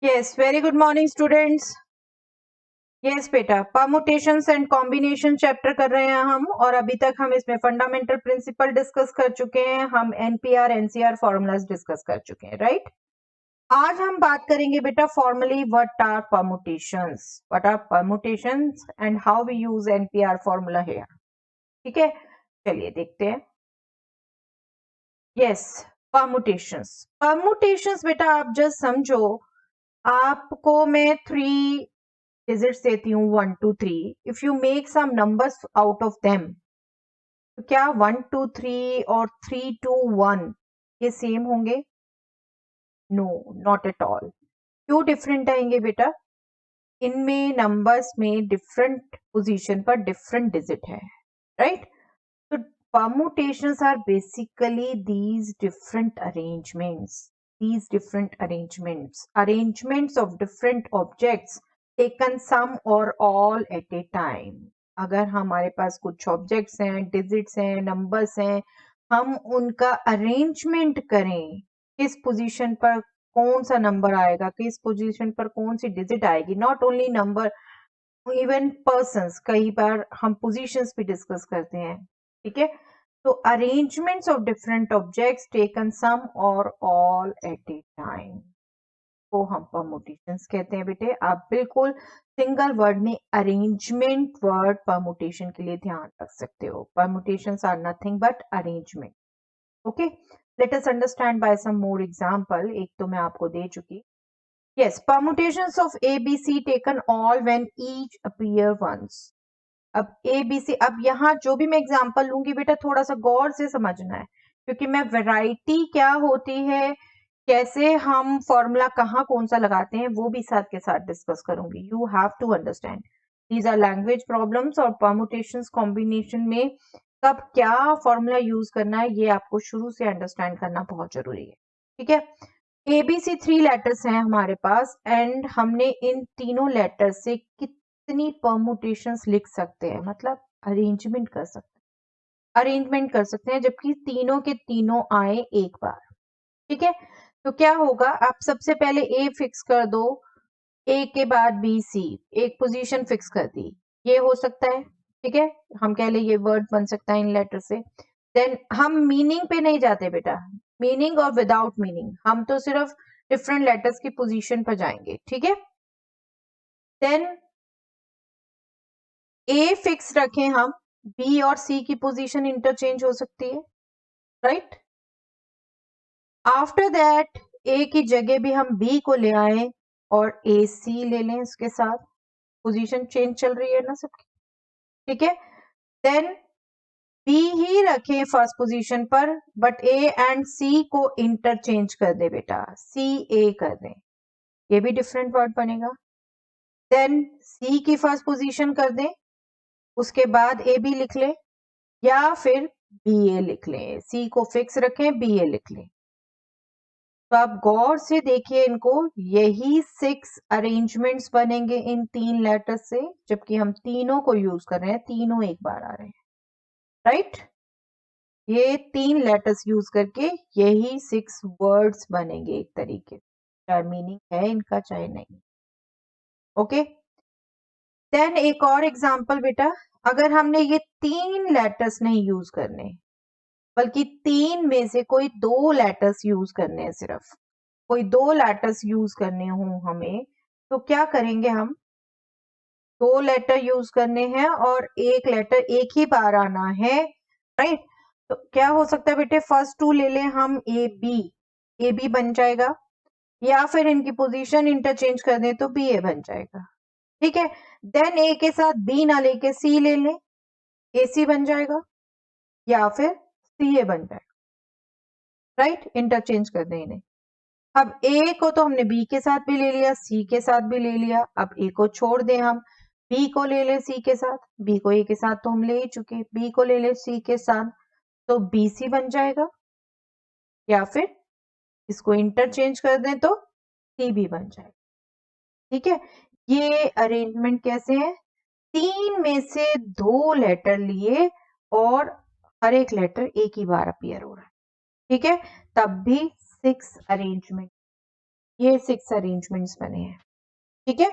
Yes, very good morning students. Yes बेटा, permutations and combination chapter कर रहे हैं हम, और अभी तक हम इसमें फंडामेंटल प्रिंसिपल डिस्कस कर चुके हैं, हम एनपीआर एनसीआर फॉर्मूलाज डिस्कस कर चुके हैं, राइट। आज हम बात करेंगे बेटा formally what are permutations and how we use NPR formula here. ठीक है, चलिए देखते हैं। Yes, permutations. परमुटेशंस बेटा आप जस्ट समझो, आपको मैं 3 डिजिट्स देती हूँ 1 2 3। If you make some numbers out of them, तो क्या 1 2 3 और 3 2 1 ये सेम होंगे? No, not at all. क्यों डिफरेंट आएंगे बेटा? इनमें नंबर्स में डिफरेंट पोजीशन पर डिफरेंट डिजिट है, राइट। तो permutations are basically arrangements of different objects taken some or all at a time। अगर हमारे पास कुछ ऑब्जेक्ट्स हैं, डिजिट्स हैं, नंबर्स हैं, हम उनका अरेंजमेंट करें, किस पोजीशन पर कौन सा नंबर आएगा, किस पोजीशन पर कौन सी डिजिट आएगी, not only number, even persons, कई बार हम पोजीशंस भी डिस्कस करते हैं। ठीक है, तो arrangements of different objects taken some और ऑल एट ए टाइम को हम परमुटेशंस कहते हैं। बेटे आप बिल्कुल सिंगल वर्ड में अरेंजमेंट वर्ड परमुटेशन के लिए ध्यान रख सकते हो। Permutations are nothing but arrangement. Okay, let us understand by some more example. एक तो मैं आपको दे चुकी। Yes, permutations of ABC taken all when each appear once। अब ABC, अब यहाँ जो भी मैं एग्जांपल लूंगी बेटा थोड़ा सा गौर से समझना है, क्योंकि मैं वैरायटी क्या होती है, कैसे हम फॉर्मूला कहाँ कौन सा लगाते हैं, वो भी साथ के साथ डिस्कस करूंगी। You have to understand these are language problems, और परमुटेशंस कॉम्बिनेशन में कब क्या फॉर्मूला यूज करना है ये आपको शुरू से अंडरस्टैंड करना बहुत जरूरी है। ठीक है, एबीसी 3 लेटर्स हैं हमारे पास, एंड हमने इन तीनों लेटर से कितनी परमुटेशंस लिख सकते हैं, मतलब अरेंजमेंट कर सकते हैं जबकि तीनों के तीनों आए एक बार। ठीक है, तो क्या होगा, आप सबसे पहले ए फिक्स कर दो, ए के बाद बी सी, एक पोजीशन फिक्स कर दी, ये हो सकता है। ठीक है, हम कह ले ये वर्ड बन सकता है इन लेटर से। देन हम मीनिंग पे नहीं जाते बेटा, मीनिंग और विदाउट मीनिंग, हम तो सिर्फ डिफरेंट लेटर्स की पोजीशन पर जाएंगे। ठीक है, देन ए फिक्स रखें हम, बी और सी की पोजीशन इंटरचेंज हो सकती है, राइट। आफ्टर दैट ए की जगह भी हम बी को ले आए और ए सी ले लें, इसके साथ पोजीशन चेंज चल रही है ना सबकी। ठीक है, देन बी ही रखें फर्स्ट पोजीशन पर, बट ए एंड सी को इंटरचेंज कर दे बेटा, सी ए कर दें, ये भी डिफरेंट वर्ड बनेगा। देन सी की फर्स्ट पोजीशन कर दें, उसके बाद ए बी लिख लें, या फिर बी ए लिख लें, सी को फिक्स रखें, बी ए लिख लें। तो आप गौर से देखिए इनको, यही 6 अरेंजमेंट्स बनेंगे इन 3 लेटर्स से, जबकि हम तीनों को यूज कर रहे हैं, तीनों एक बार आ रहे हैं, राइट। ये 3 लेटर्स यूज करके यही 6 वर्ड्स बनेंगे एक तरीके से, चाहे मीनिंग है इनका चाहे नहीं। ओके, देन एक और एग्जांपल बेटा, अगर हमने ये 3 लेटर्स नहीं यूज करने, बल्कि 3 में से कोई 2 लेटर्स यूज करने हैं, सिर्फ कोई 2 लेटर्स यूज करने हो हमें, तो क्या करेंगे हम, 2 लेटर यूज करने हैं और एक लेटर एक ही बार आना है, राइट। तो क्या हो सकता है बेटे, फर्स्ट 2 ले लें हम, ए बी बन जाएगा, या फिर इनकी पोजीशन इंटरचेंज कर दें तो बी ए बन जाएगा। ठीक है, देन ए के साथ बी ना लेके सी ले लें, ए सी बन जाएगा, या फिर सी ए बन जाएगा, राइट। इंटरचेंज कर दें इन्हें। अब ए को तो हमने बी के साथ भी ले लिया, सी के साथ भी ले लिया, अब ए को छोड़ दें हम, बी को ले ले सी के साथ, बी को ए के साथ तो हम ले ही चुके, बी को ले ले सी के साथ, तो बी सी बन जाएगा, या फिर इसको इंटरचेंज कर दें तो सी बी बन जाएगा। ठीक है, ये अरेंजमेंट कैसे है, 3 में से 2 लेटर लिए और हर एक लेटर एक ही बार अपीयर हो रहा है। ठीक है, तब भी 6 अरेंजमेंट। ये 6 अरेंजमेंट्स बने हैं, ठीक है।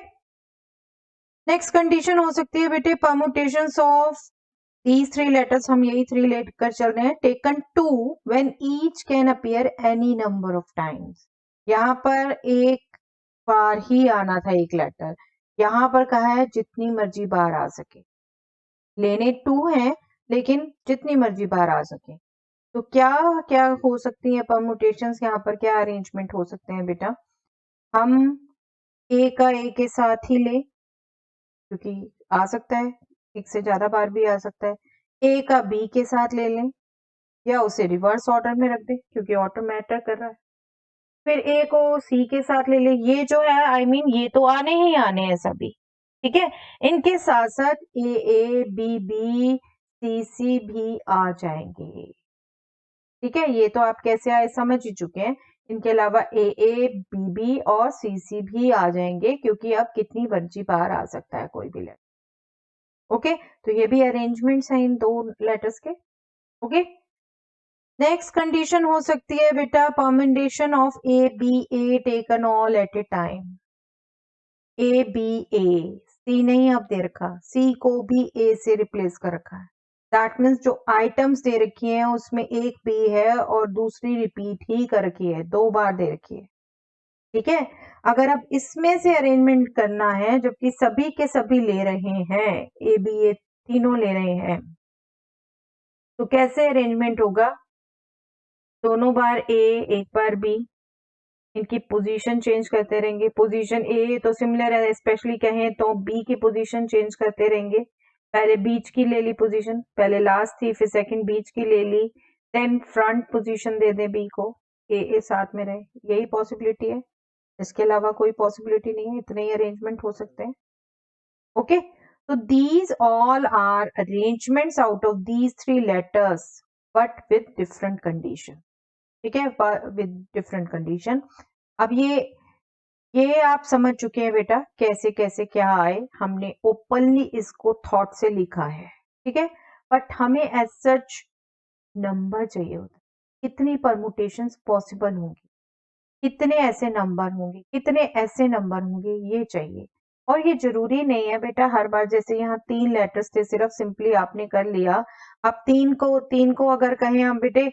नेक्स्ट कंडीशन हो सकती है बेटे परमुटेशंस ऑफ these 3 letters, हम यही 3 लेकर चल रहे हैं, taken 2 when each can appear any number of times। यहाँ पर एक बार ही आना था एक लेटर, यहाँ पर कहा है जितनी मर्जी बार आ सके, लेने 2 हैं लेकिन जितनी मर्जी बार आ सके। तो क्या क्या हो सकती है परमुटेशंस, यहाँ पर क्या अरेंजमेंट हो सकते हैं बेटा, हम ए का ए के साथ ही ले, क्योंकि आ सकता है, एक से ज्यादा बार भी आ सकता है, ए का बी के साथ ले लें, या उसे रिवर्स ऑर्डर में रख दे क्योंकि ऑर्डर मैटर कर रहा है, फिर ए को सी के साथ ले ले। ये जो है ये तो आने ही आने हैं सभी, ठीक है। इनके साथ साथ ए बी बी सी भी आ जाएंगे, ठीक है। ये तो आप कैसे आए समझ ही चुके हैं। इनके अलावा ए बी बी और सी भी आ जाएंगे, क्योंकि अब कितनी मर्जी बार आ सकता है कोई भी लेटर। ओके, तो ये भी अरेंजमेंट्स हैं इन 2 लेटर्स के। ओके, नेक्स्ट कंडीशन हो सकती है बेटा permutation of A B A taken all at a time. A B A, C नहीं अब दे रखा, सी को भी ए से रिप्लेस कर रखा है। दैट मीन्स जो आइटम्स दे रखी हैं उसमें एक बी है और दूसरी रिपीट ही कर रखी है, 2 बार दे रखी है, ठीक है। अगर अब इसमें से अरेंजमेंट करना है जबकि सभी के सभी ले रहे हैं, ए बी ए तीनों ले रहे हैं, तो कैसे अरेंजमेंट होगा, दोनों बार ए एक बार बी, इनकी पोजीशन चेंज करते रहेंगे। पोजीशन ए तो सिमिलर है, स्पेशली कहें तो बी की पोजीशन चेंज करते रहेंगे। पहले बीच की ले ली पोजीशन, पहले लास्ट थी फिर सेकंड बीच की ले ली, देन फ्रंट पोजीशन दे दे बी को, ए साथ में रहे, यही पॉसिबिलिटी है, इसके अलावा कोई पॉसिबिलिटी नहीं है। इतने ही अरेंजमेंट हो सकते हैं। ओके, तो these all are arrangements out of these 3 letters but with different condition, ठीक है, विद डिफरेंट कंडीशन। अब ये आप समझ चुके हैं बेटा कैसे कैसे क्या आए, हमने ओपनली इसको थॉट से लिखा है, ठीक है। बट हमें एज सच नंबर चाहिए होता, कितनी परमुटेशंस पॉसिबल होंगी, कितने ऐसे नंबर होंगे, कितने ऐसे नंबर होंगे, ये चाहिए। और ये जरूरी नहीं है बेटा हर बार, जैसे यहाँ 3 लेटर्स थे, सिर्फ सिंपली आपने कर लिया। अब 3 को अगर कहें हम बेटे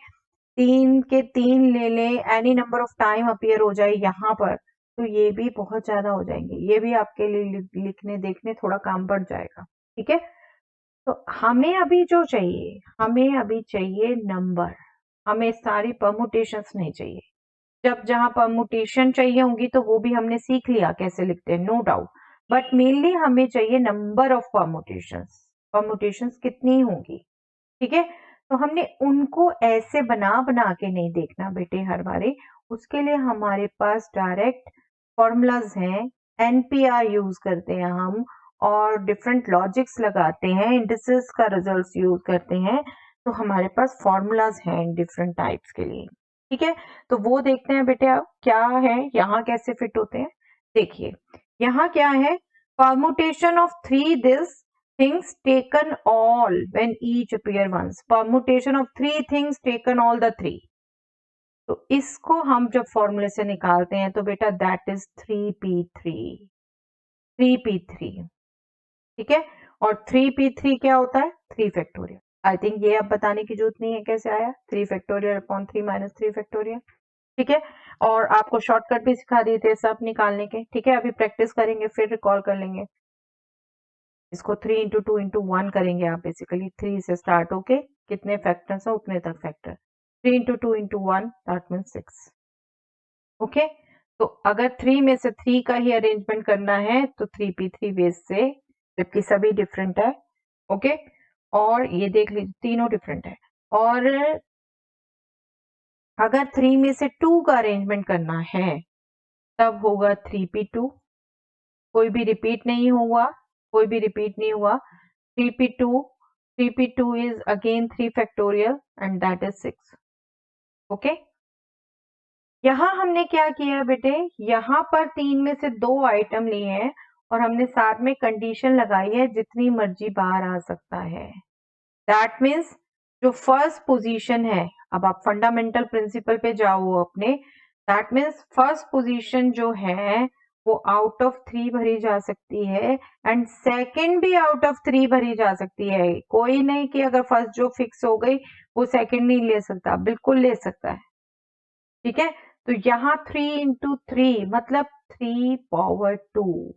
3 के 3 ले लें, any number of time appear हो जाए यहाँ पर, तो ये भी बहुत ज्यादा हो जाएंगे, ये भी आपके लिए लिखने देखने थोड़ा काम बढ़ जाएगा, ठीक है। तो हमें अभी जो चाहिए, हमें अभी चाहिए नंबर, हमें सारी परमुटेशंस नहीं चाहिए। जब जहां परमुटेशन चाहिए होंगी तो वो भी हमने सीख लिया कैसे लिखते हैं, नो डाउट, बट मेनली हमें चाहिए नंबर ऑफ परमुटेशंस, परमुटेशंस कितनी होंगी, ठीक है। तो हमने उनको ऐसे बना बना के नहीं देखना बेटे हर बारी, उसके लिए हमारे पास डायरेक्ट फॉर्मूलाज हैं, एनपीआर यूज करते हैं हम, और डिफरेंट लॉजिक्स लगाते हैं, इंडिसेस का रिजल्ट्स यूज करते हैं, तो हमारे पास फॉर्मूलाज हैं डिफरेंट टाइप्स के लिए, ठीक है। तो वो देखते हैं बेटे अब क्या है, यहाँ कैसे फिट होते हैं। देखिए यहाँ क्या है, permutation of 3 this things taken all when each appear once, permutation of 3 things taken all the 3, तो इसको हम जब फॉर्मूले से निकालते हैं तो बेटा दैट इज 3p3, 3p3, ठीक है। और 3p3 क्या होता है, 3 फैक्टोरियल। आई थिंक ये अब बताने की जरूरत नहीं है कैसे आया, 3 फैक्टोरियल अपॉन 3 माइनस 3 फैक्टोरियल, ठीक है। और आपको शॉर्टकट भी सिखा दिए थे सब निकालने के, ठीक है। अभी प्रैक्टिस करेंगे फिर रिकॉल कर लेंगे इसको। 3 इंटू 2 इंटू 1 करेंगे आप, बेसिकली 3 से स्टार्ट होके कितने फैक्टर्स है उतने तक factor, 3 into 2 into 1 that means 6। Okay, तो अगर 3 में से 3 का ही अरेंजमेंट करना है तो 3p3 बेस से, जबकि सभी डिफरेंट है, ओके। और ये देख लीजिए तीनों डिफरेंट है। और अगर 3 में से 2 का अरेंजमेंट करना है तब होगा 3p2, कोई भी रिपीट नहीं हुआ, कोई भी रिपीट नहीं हुआ, 3p2 is again 3 factorial and that is 6, okay. यहाँ हमने क्या किया बेटे, यहाँ पर 3 में से 2 आइटम लिए हैं और हमने साथ में कंडीशन लगाई है जितनी मर्जी बाहर आ सकता है। दैट मीन्स जो फर्स्ट पोजीशन है, अब आप फंडामेंटल प्रिंसिपल पे जाओ अपने, दैट मीन्स फर्स्ट पोजीशन जो है वो आउट ऑफ 3 भरी जा सकती है एंड सेकंड भी आउट ऑफ 3 भरी जा सकती है। कोई नहीं कि अगर फर्स्ट जो फिक्स हो गई वो सेकंड नहीं ले सकता, बिल्कुल ले सकता है। ठीक है, तो यहाँ 3 इंटू 3 मतलब 3 पावर 2,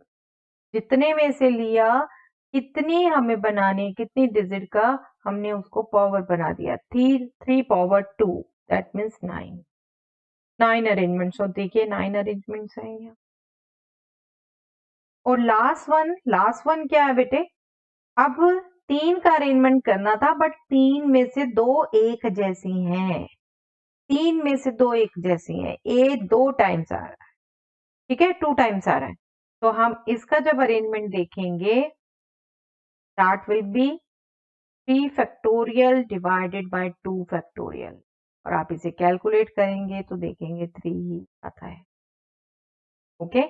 जितने में से लिया कितनी हमें बनानी, कितनी डिजिट का हमने उसको पावर बना दिया, 3 पावर 2 दैट मीन्स 9 अरेंजमेंट्स। और देखिए 9 अरेंजमेंट्स हैं यहाँ। और लास्ट वन क्या है बेटे, अब 3 का अरेंजमेंट करना था बट 3 में से 2 एक जैसी हैं, 3 में से 2 एक जैसी हैं, ए 2 टाइम्स आ रहा है, ठीक है 2 टाइम्स आ रहा है। तो हम इसका जब अरेंजमेंट देखेंगे that will be 3 factorial divided by 2 factorial, और आप इसे कैलकुलेट करेंगे तो देखेंगे 3 ही आता है। ओके,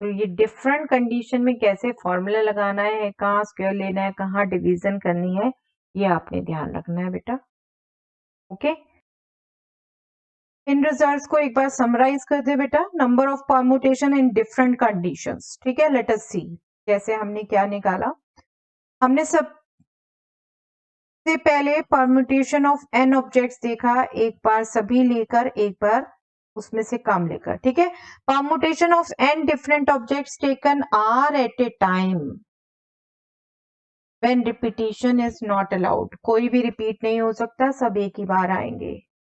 तो ये डिफरेंट कंडीशन में कैसे फॉर्मूला लगाना है, कहाँ स्क्वायर लेना है, कहाँ डिवीजन करनी है, ये आपने ध्यान रखना है बेटा। ओके, इन रिजल्ट्स को एक बार समराइज कर दे बेटा। Number of permutation in different conditions. ठीक है, लेट अस सी कैसे हमने क्या निकाला। हमने सबसे पहले परम्यूटेशन ऑफ n ऑब्जेक्ट्स देखा, एक बार सभी लेकर, एक बार उसमें से कम लेकर। ठीक है, permutation of n different objects taken are at a time when repetition is not allowed. कोई भी रिपीट नहीं हो सकता, सब एक ही बार आएंगे।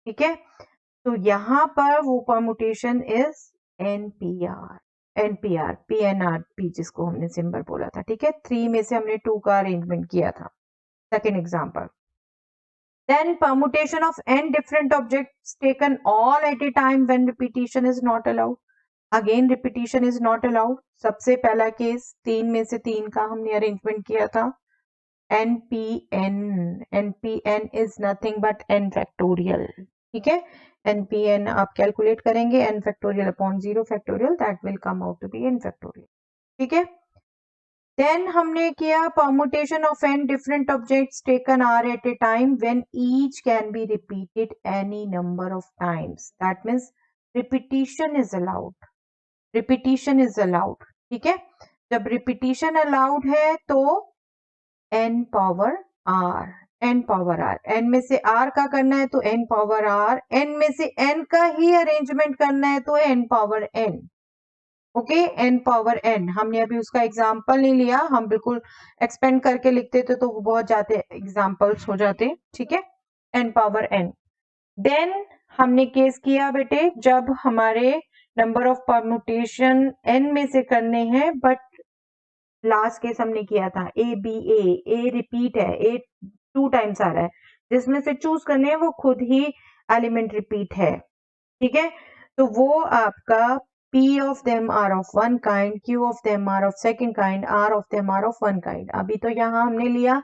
ठीक है, तो यहां पर वो परम्यूटेशन इज एनपीआर पीएनआरपी जिसको हमने सिंबल बोला था। ठीक है, 3 में से हमने 2 का अरेंजमेंट किया था। Second example, then permutation of n different objects taken all at a time when repetition is not allowed. Again repetition is not allowed. सबसे पहला केस 3 में से 3 का हमने अरेंजमेंट किया था। npn is nothing but n factorial। ठीक है, npn आप कैलकुलेट करेंगे n factorial upon 0 factorial, that will come out to be n factorial। ठीक है, then हमने किया permutation of n different objects taken r at a time when each can be repeated any number of times, that means repetition is allowed। repetition is allowed। ठीक है, जब repetition allowed है तो n power r, n power r, n में से r का करना है तो n power r, n में से n का ही अरेंजमेंट करना है तो n power n। Okay, n power n, हमने अभी उसका एग्जाम्पल नहीं लिया, हम बिल्कुल एक्सपेंड करके लिखते थे तो वो बहुत जाते एग्जाम्पल्स हो जाते। ठीक है, n पावर n। देन हमने केस किया बेटे जब हमारे नंबर ऑफ परम्यूटेशन n में से करने हैं बट लास्ट केस हमने किया था ए रिपीट है, ए 2 टाइम्स आ रहा है, जिसमें से चूज करने हैं वो खुद ही एलिमेंट रिपीट है। ठीक है, तो वो आपका P of them are of one kind, Q of them are of second kind, R of them are of one kind। अभी तो यहाँ हमने लिया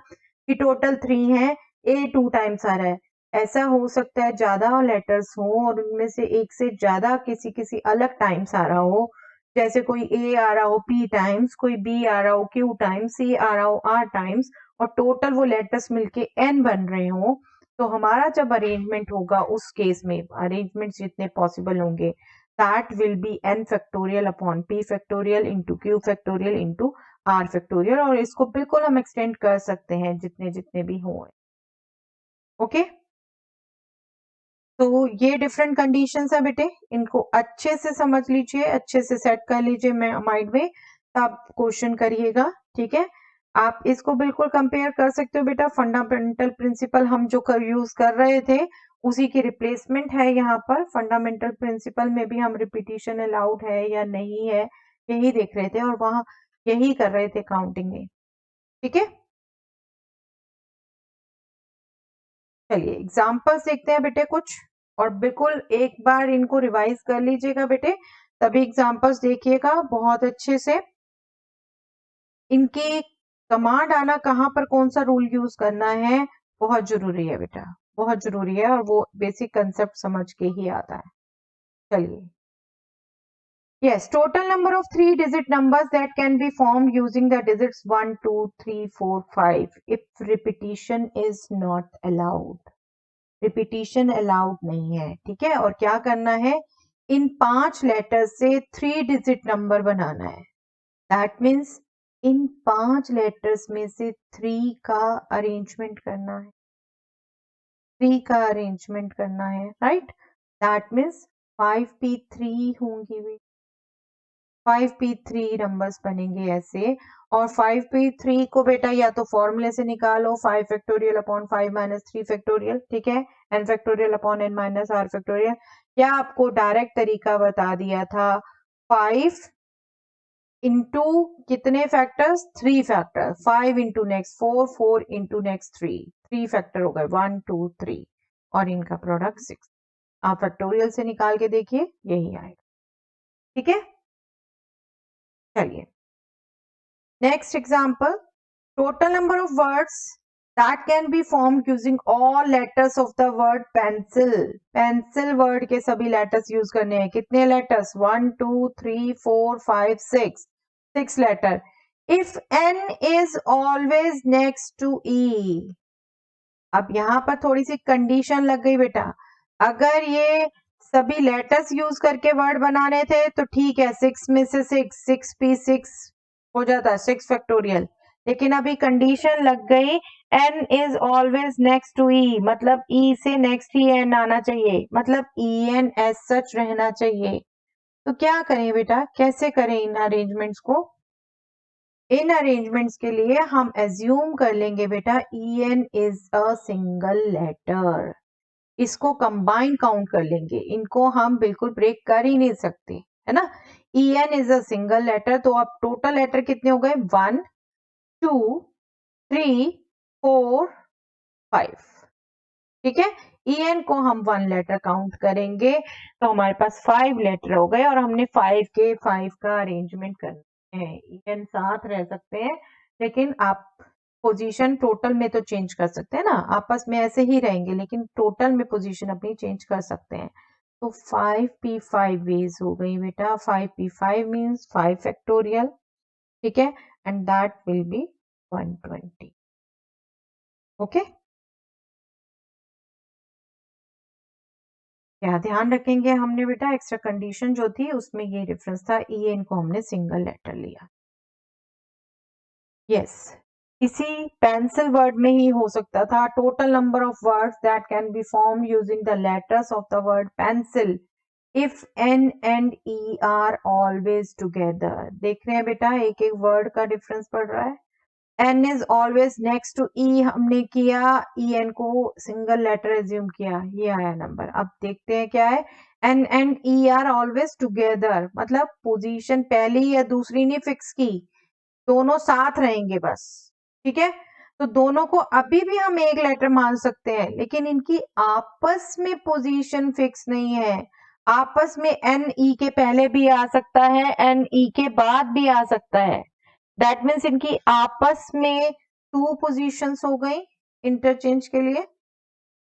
कि टोटल 3 है, A 2 टाइम्स आ रहा है। ऐसा हो सकता है ज्यादा लेटर्स हो और उनमें से एक से ज्यादा किसी अलग टाइम्स आ रहा हो, जैसे कोई A आ रहा हो P टाइम्स, कोई B आ रहा हो Q टाइम्स, C आ रहा हो R टाइम्स, और टोटल वो लेटर्स मिलके N बन रहे हो। तो हमारा जब अरेंजमेंट होगा उस केस में अरेंजमेंट जितने पॉसिबल होंगे that will be n factorial upon p factorial into q factorial into r factorial, और इसको बिल्कुल हम एक्सटेंड कर सकते हैं जितने जितने भी हों। ओके, तो ये डिफरेंट कंडीशंस है बेटे, इनको अच्छे से समझ लीजिए, अच्छे से सेट कर लीजिए माइंड में, तब क्वेश्चन करिएगा। ठीक है, आप इसको बिल्कुल कंपेयर कर सकते हो बेटा, फंडामेंटल प्रिंसिपल हम जो यूज कर रहे थे उसी की रिप्लेसमेंट है यहाँ पर। फंडामेंटल प्रिंसिपल में भी हम रिपीटिशन अलाउड है या नहीं है यही देख रहे थे और वहां यही कर रहे थे काउंटिंग में। ठीक है, चलिए एग्जाम्पल्स देखते हैं बेटे कुछ, और बिल्कुल एक बार इनको रिवाइज कर लीजिएगा बेटे, तभी एग्जाम्पल्स देखिएगा बहुत अच्छे से। इनकी कमांड आना कहाँ पर कौन सा रूल यूज करना है बहुत जरूरी है बेटा, बहुत जरूरी है, और वो बेसिक कंसेप्ट समझ के ही आता है। चलिए, yes, total number of 3-digit numbers that can be formed using the digits 1 2 3 4 5 if repetition is not allowed। Repetition allowed नहीं है, ठीक है। और क्या करना है, इन 5 लेटर से 3 डिजिट नंबर बनाना है। दैट मीन्स इन 5 लेटर्स में से 3 का अरेंजमेंट करना है, 3 का अरेंजमेंट करना है, राइट। दैट मीन्स 5p3 होंगी भी, 5p3 नंबर्स बनेंगे ऐसे। और 5p3 को बेटा या तो फॉर्मूले से निकालो, 5 फैक्टोरियल अपॉन 5 माइनस 3 फैक्टोरियल, ठीक है, n factorial upon n minus r factorial, या आपको डायरेक्ट तरीका बता दिया था 5 इंटू कितने factors, 3 factor, 5 into next 4, 4 into next 3 factor हो गए 1 2 3, और इनका प्रोडक्ट 6। आप फैक्टोरियल से निकाल के देखिए, यही आएगा, ठीक है। चलिए next example, total number of words that can be formed using all letters of the word pencil। pencil word के सभी letters use करने हैं, कितने letters, 1 2 3 4 5 6 letter। if n is always next to e, अब यहाँ पर थोड़ी सी कंडीशन लग गई बेटा, अगर ये सभी लेटर्स यूज करके वर्ड बनाने थे तो ठीक है, 6 में से 6p6 हो जाता, 6 फैक्टोरियल। लेकिन अभी कंडीशन लग गई n is always next to e, मतलब e से नेक्स्ट ही n आना चाहिए, मतलब en एज सच रहना चाहिए। तो क्या करें बेटा, कैसे करें इन अरेंजमेंट्स को, इन अरेंजमेंट्स के लिए हम एज्यूम कर लेंगे बेटा en is a single letter, इसको कंबाइन काउंट कर लेंगे, इनको हम बिल्कुल ब्रेक कर ही नहीं सकते, है ना। en is a single letter, तो अब टोटल लेटर कितने हो गए, 1 2 3 4 5, ठीक है। en को हम 1 लेटर काउंट करेंगे तो हमारे पास 5 लेटर हो गए, और हमने 5 के 5 का अरेंजमेंट करना है। en साथ रह सकते हैं, लेकिन आप पोजीशन टोटल में तो चेंज कर सकते हैं ना, आपस में ऐसे ही रहेंगे लेकिन टोटल में पोजीशन अपनी चेंज कर सकते हैं। तो 5p5 वेज हो गई बेटा, 5p5 मीन्स 5 फैक्टोरियल, ठीक है, and that will be 120। Okay, क्या ध्यान रखेंगे हमने बेटा, एक्स्ट्रा कंडीशन जो थी उसमें ये डिफरेंस था, en को हमने सिंगल लेटर लिया। यस, इसी पेंसिल वर्ड में ही हो सकता था, total number of words that can be form using the letters of the word pencil if n and e are always together. देख रहे हैं बेटा, एक एक वर्ड का डिफरेंस पड़ रहा है। n is always next to e हमने किया, en को सिंगल लेटर एज्यूम किया, ये आया नंबर। अब देखते हैं क्या है, n and e are always together, मतलब पोजीशन पहली या दूसरी नहीं फिक्स की, दोनों साथ रहेंगे बस, ठीक है। तो दोनों को अभी भी हम एक लेटर मान सकते हैं, लेकिन इनकी आपस में पोजीशन फिक्स नहीं है। आपस में एन ई के पहले भी आ सकता है, एन ई के बाद भी आ सकता है। दैट मीन्स इनकी आपस में 2 पोजीशंस हो गई इंटरचेंज के लिए।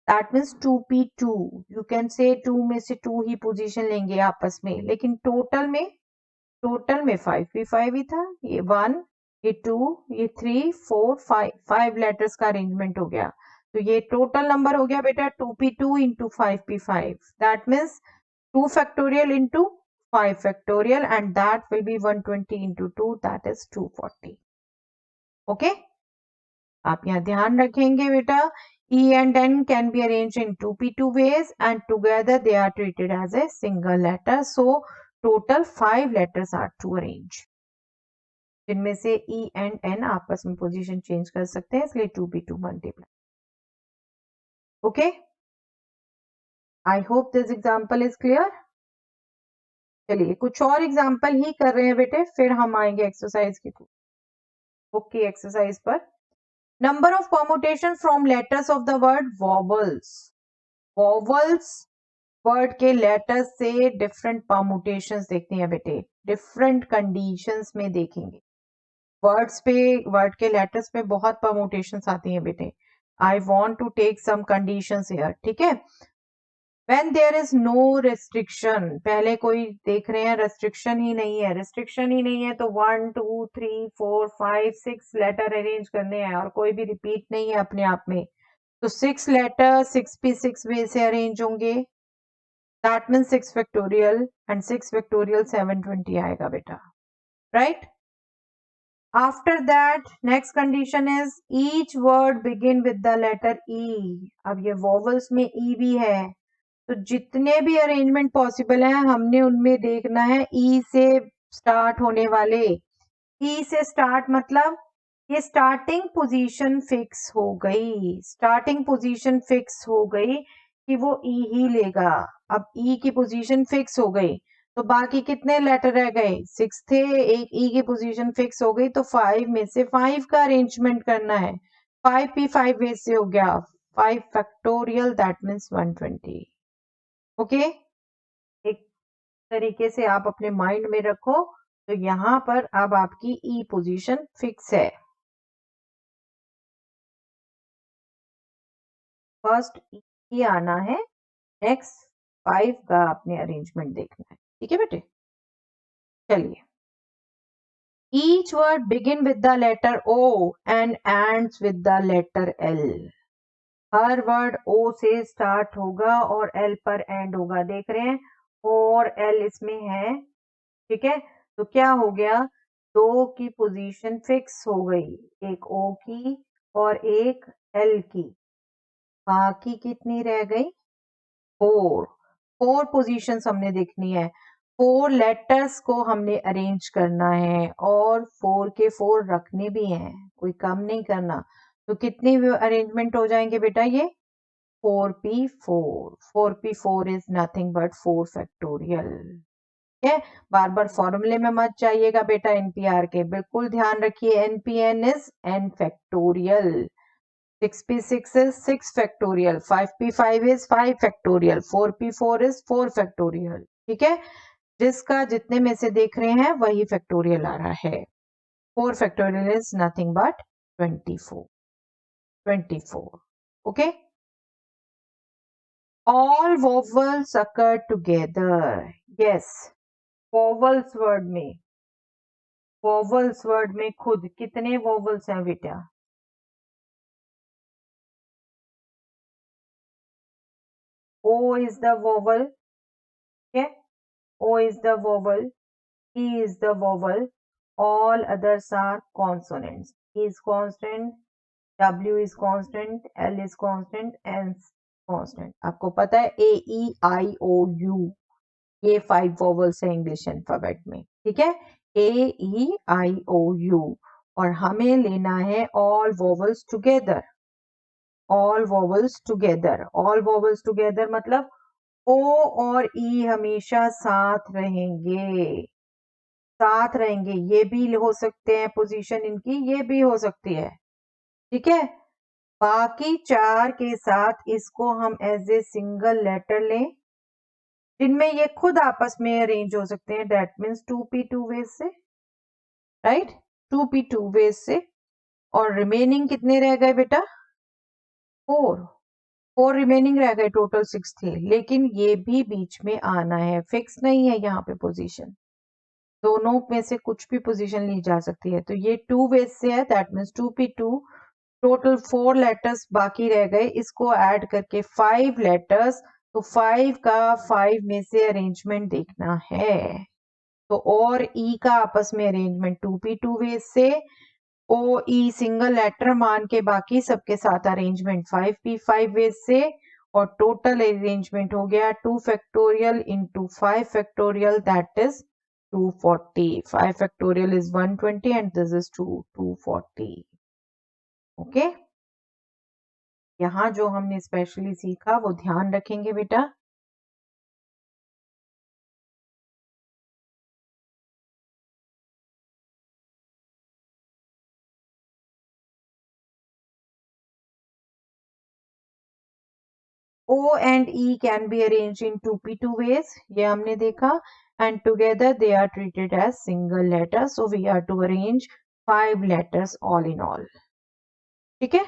That means 2p2, you can say 2 में से 2 ही पोजीशन लेंगे आपस में, लेकिन टोटल में 5p5 ही था। ये 1, ये 2, ये 3 4 5, 5 लेटर्स का अरेंजमेंट हो गया। तो ये टोटल नंबर हो गया बेटा 2p2 into 5p5, that means 2 factorial into 5 factorial, and that will be 120 into 2, that is 240। Okay, आप यहाँ ध्यान रखेंगे बेटा, e and n can be arranged in 2p2 ways and together they are treated as a single letter, so total 5 letters are to arrange, जिनमें से e and n आपस में position change कर सकते हैं, इसलिए 2p2 multiply. Okay, I hope this example is clear. चलिए कुछ और एग्जांपल ही कर रहे हैं बेटे, फिर हम आएंगे एक्सरसाइज की बुक की एक्सरसाइज पर। Number of permutation from letters of the word vowels. Vowels word के लेटर्स से डिफरेंट परमुटेशंस देखते हैं बेटे, डिफरेंट कंडीशंस में देखेंगे। वर्ड्स पे, वर्ड के लेटर्स पे बहुत परमुटेशंस आती हैं बेटे। I want to take some conditions here, ठीक है। When there is no restriction, पहले कोई देख रहे हैं रेस्ट्रिक्शन ही नहीं है, रेस्ट्रिक्शन ही नहीं है तो 1 2 3 4 5 6 लेटर अरेंज करने हैं और कोई भी रिपीट नहीं है अपने आप में, तो 6 लेटर 6p6 वे से अरेंज होंगे, that mean 6 factorial and 6 factorial 720 आएगा बेटा, right. After that next condition is each word begin with the letter E. अब ये वोवल्स में ई भी है, तो जितने भी अरेंजमेंट पॉसिबल है हमने उनमें देखना है ई से स्टार्ट होने वाले। ई से स्टार्ट मतलब ये स्टार्टिंग पोजीशन फिक्स हो गई, स्टार्टिंग पोजीशन फिक्स हो गई कि वो ई ही लेगा। अब ई की पोजीशन फिक्स हो गई तो बाकी कितने लेटर रह गए, 6 थे, एक ई की पोजीशन फिक्स हो गई तो 5 में से 5 का अरेंजमेंट करना है। 5p5 वे से हो गया 5 फैक्टोरियल दैट मीन्स 120। ओके, एक तरीके से आप अपने माइंड में रखो। तो यहाँ पर अब आपकी ई पोजीशन फिक्स है। फर्स्ट ई आना है, नेक्स्ट 5 का आपने अरेंजमेंट देखना है। ठीक है बेटे, चलिए। Each word begin with the letter O and ends with the letter L. हर वर्ड ओ से स्टार्ट होगा और एल पर एंड होगा, देख रहे हैं, और एल इसमें है। ठीक है, तो क्या हो गया, 2 की पोजीशन फिक्स हो गई, एक ओ की और एक एल की। बाकी कितनी रह गई, 4। 4 पोजीशंस हमने देखनी है, 4 लेटर्स को हमने अरेंज करना है और 4 के 4 रखने भी हैं, कोई कम नहीं करना। तो कितनी अरेंजमेंट हो जाएंगे बेटा ये, 4p4। 4p4 is nothing but 4 factorial. है, बार बार फॉर्मूले में मत जाइएगा बेटा एनपीआर के, बिल्कुल ध्यान रखिए, NPN is an factorial, 6p6 is 6 factorial, 5p5 is 5 factorial, 4p4 is 4 factorial। ठीक है, जिसका जितने में से देख रहे हैं वही फैक्टोरियल आ रहा है। 4 factorial is nothing but 24। 24, okay। All vowels occur together, yes। vowels word में खुद कितने vowels हैं बेटा, O is the vowel, okay, O is the vowel, E is the vowel, all others are consonants। E is constant, W is constant, L is constant, N is constant। आपको पता है A E I O U ये 5 vowels है English alphabet में। ठीक है, A E I O U, और हमें लेना है all vowels together। all vowels together, all vowels together मतलब O और E हमेशा साथ रहेंगे, साथ रहेंगे। ये भी हो सकते हैं पोजीशन इनकी, ये भी हो सकती है। ठीक है, बाकी 4 के साथ इसको हम एज ए सिंगल लेटर लें, जिनमें ये खुद आपस में अरेंज हो सकते हैं, दैट मीन्स 2p2 वेज से, राइट, 2p2 वेज से। और रिमेनिंग कितने रह गए बेटा, 4 रिमेनिंग रह गए, टोटल 6 थे, लेकिन ये भी बीच में आना है, फिक्स नहीं है यहाँ पे पोजीशन, दोनों में से कुछ भी पोजीशन ली जा सकती है। तो ये 2 वेज से है, that means 2p2, total 4 letters बाकी रह गए, इसको ऐड करके 5 लेटर्स, तो 5 का 5 में से अरेंजमेंट देखना है। तो और ई का आपस में अरेंजमेंट 2p2 वेज से, ओ ई सिंगल लेटर मान के बाकी सबके साथ अरेंजमेंट 5p5 वेज से, और टोटल अरेंजमेंट हो गया 2 factorial into 5 factorial, that is 240। 5 factorial is 120 and this is 240। Okay, यहाँ जो हमने स्पेशली सीखा वो ध्यान रखेंगे बेटा। O and E can be arranged in 2p2 ways, ये हमने देखा, and together they are treated as single letters, so we are to arrange 5 letters all in all। ठीक है,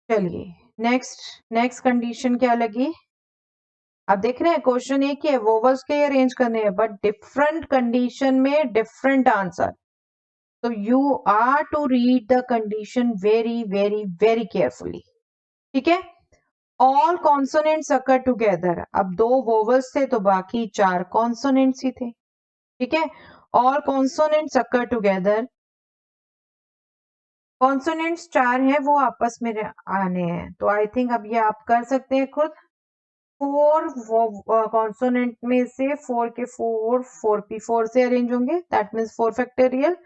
चलिए नेक्स्ट कंडीशन क्या लगी। अब देख रहे हैं क्वेश्चन एक ही है, वोवल्स के अरेंज करने हैं बट डिफरेंट कंडीशन में डिफरेंट आंसर। तो you are to read the condition very very very carefully. ठीक है। ऑल कॉन्सोनेंट्स अकर टुगेदर, अब 2 वोवल्स थे तो बाकी 4 कॉन्सोनेंट्स ही थे। ठीक है, ऑल कॉन्सोनेंट्स अकर टुगेदर, कॉन्सोनेंट्स 4 हैं वो आपस में आने हैं, तो आई थिंक अब ये आप कर सकते हैं खुद। 4 कॉन्सोनेंट में से 4 के 4p4 से अरेंज होंगे, दैट मीन्स 4 फैक्टोरियल,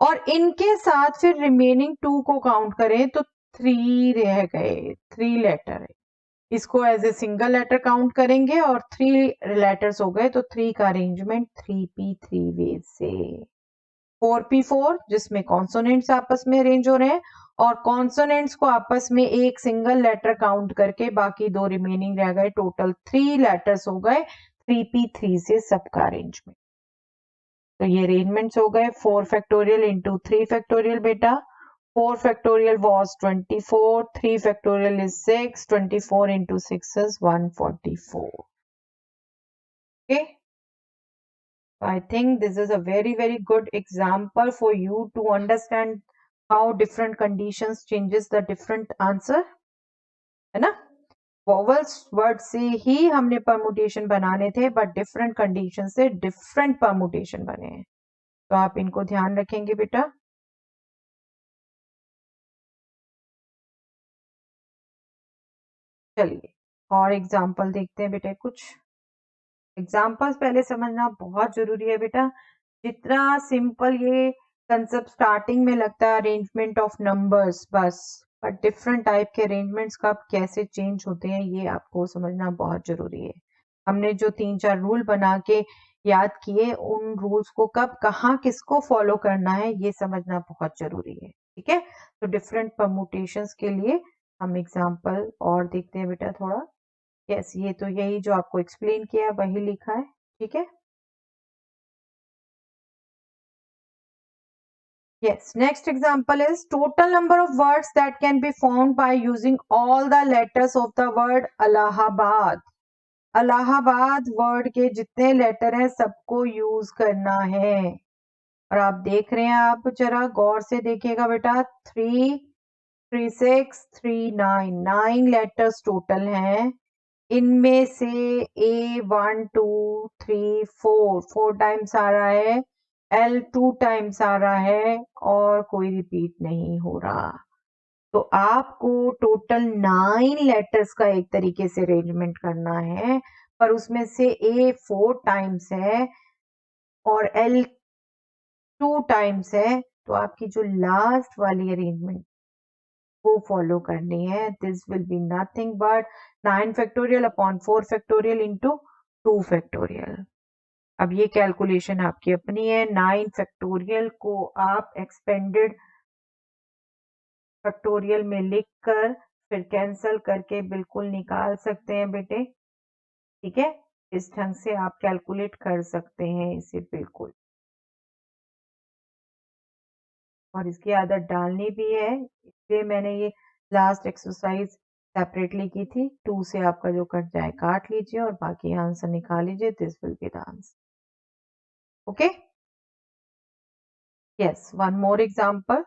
और इनके साथ फिर रिमेनिंग 2 को काउंट करें तो 3 रह गए, 3 लेटर है, इसको as a single letter count करेंगे और 3 लेटर्स हो गए, तो 3 का अरेंजमेंट 3p3 वे से 4p4 जिसमें कॉन्सोनेंट्स आपस में अरेंज हो रहे हैं, और कॉन्सोनेंट्स को आपस में एक सिंगल लेटर काउंट करके बाकी 2 रिमेनिंग रह गए, टोटल 3 लेटर्स हो गए 3p3 से सबका अरेंजमेंट। तो ये अरेंजमेंट्स हो गए 4 फैक्टोरियल इंटू 3 फैक्टोरियल बेटा, 4 factorial was 24, 3 factorial is 6, 24 into 6 is 144. Okay. I think this is a very, very good example for you to understand how different conditions changes the different answer. है ना? Vowels word से ही हमने permutation बनाने थे, but different condition से different permutation बने हैं. तो आप इनको ध्यान रखेंगे बेटा. चलिए और एग्जाम्पल देखते हैं बेटे कुछ. एग्जाम्पल्स पहले समझना बहुत जरूरी है बेटा. जितना सिंपल ये कंसेप्ट स्टार्टिंग में लगता है अरेंजमेंट ऑफ नंबर्स बस, बट डिफरेंट टाइप के अरेंजमेंट्स कब कैसे चेंज होते हैं ये आपको समझना बहुत जरूरी है. हमने जो 3-4 रूल बना के याद किए, उन रूल्स को कब कहाँ किसको फॉलो करना है ये समझना बहुत जरूरी है. ठीक है, तो डिफरेंट परमुटेशंस के लिए हम एग्जाम्पल और देखते हैं बेटा थोड़ा. यस, ये तो यही जो आपको एक्सप्लेन किया वही लिखा है. ठीक है. Yes, next example is total number of words that can be formed by using all the letters of the word Allahabad. Allahabad word के जितने लेटर हैं सबको यूज करना है. और आप देख रहे हैं, आप जरा गौर से देखिएगा बेटा. 3, 3, 6, 3, 9, 9 लेटर्स टोटल हैं. इनमें से A1, 2, 3, 4 टाइम्स आ रहा है, L 2 टाइम्स आ रहा है, और कोई रिपीट नहीं हो रहा. तो आपको टोटल 9 लेटर्स का एक तरीके से अरेंजमेंट करना है, पर उसमें से A 4 टाइम्स है और L 2 टाइम्स है, तो आपकी जो लास्ट वाली अरेंजमेंट वो फॉलो करनी है. This will be nothing but 9 factorial upon 4 factorial into 2 factorial. अब ये कैलकुलेशन आपकी अपनी है. 9 फैक्टोरियल को आप एक्सपेंडेड फैक्टोरियल में लिखकर फिर कैंसल करके बिल्कुल निकाल सकते हैं बेटे. ठीक है, इस ढंग से आप कैलकुलेट कर सकते हैं इसे बिल्कुल. और इसकी आदत डालनी भी है, इसलिए मैंने ये लास्ट एक्सरसाइज सेपरेटली की थी. 2 से आपका जो कट जाए काट लीजिए और बाकी आंसर निकाल लीजिए. This will be the answer. Okay. Yes, one more example.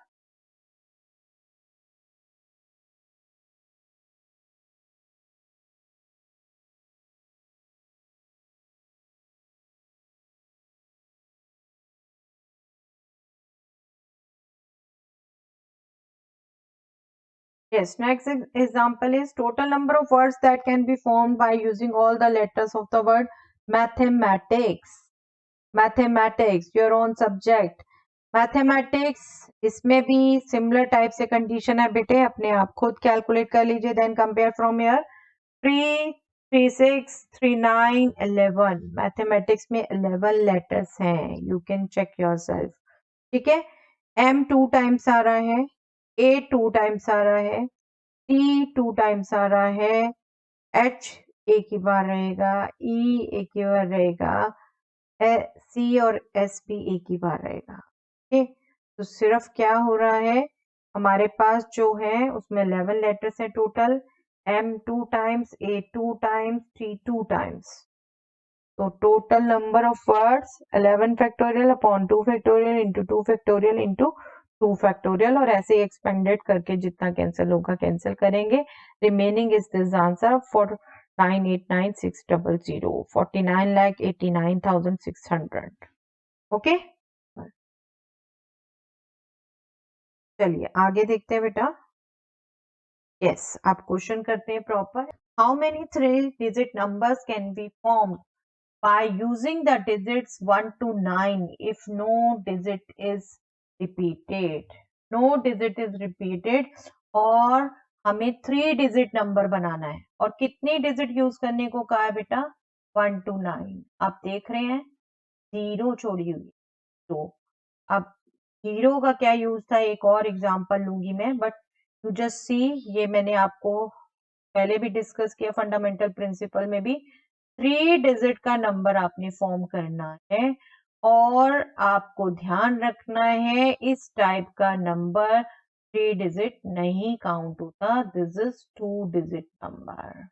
Yes, next example is total number of words that can be formed by using all the letters of the word mathematics. Mathematics, your own subject. Mathematics, इसमें भी similar type से condition है बेटे, अपने आप खुद calculate कर लीजिए. Then compare from here. 3, 3, 6, 3, 9, 11. Mathematics में 11 letters हैं. You can check yourself. ठीक है. M 2 times आ रहा है, A 2 times आ रहा है, T 2 टाइम्स आ रहा है, H एक ही बार रहेगा, E एक ही बार रहेगा, C और S भी एक ही बार रहेगा. ठीक, तो सिर्फ क्या हो रहा है, हमारे पास जो है उसमें 11 लेटर्स हैं total. M 2 times, A 2 times, T 2 times. तो total number of words 11 factorial upon 2 factorial into 2 factorial into 2 factorial और ऐसे एक्सपेंडेड करके जितना कैंसिल होगा कैंसिल करेंगे. Remaining is this answer 4,989,600 49,89,600. Okay, चलिए आगे देखते हैं बेटा. यस, आप क्वेश्चन करते हैं proper. How many 3 digit numbers can be formed by using the digits 1 to 9 if no digit is repeated. No digit is repeated और हमें 3 डिजिट नंबर बनाना है. और कितनी डिजिट यूज करने को कहा है बेटा? 1 to 9. आप देख रहे हैं 0 छोड़ी हुई. तो अब 0 का क्या यूज था, एक और एग्जांपल लूंगी मैं, बट यू जस्ट सी. ये मैंने आपको पहले भी डिस्कस किया फंडामेंटल प्रिंसिपल में भी. 3 डिजिट का नंबर आपने फॉर्म करना है और आपको ध्यान रखना है इस टाइप का नंबर 3 डिजिट नहीं काउंट होता. This is 2 digit number.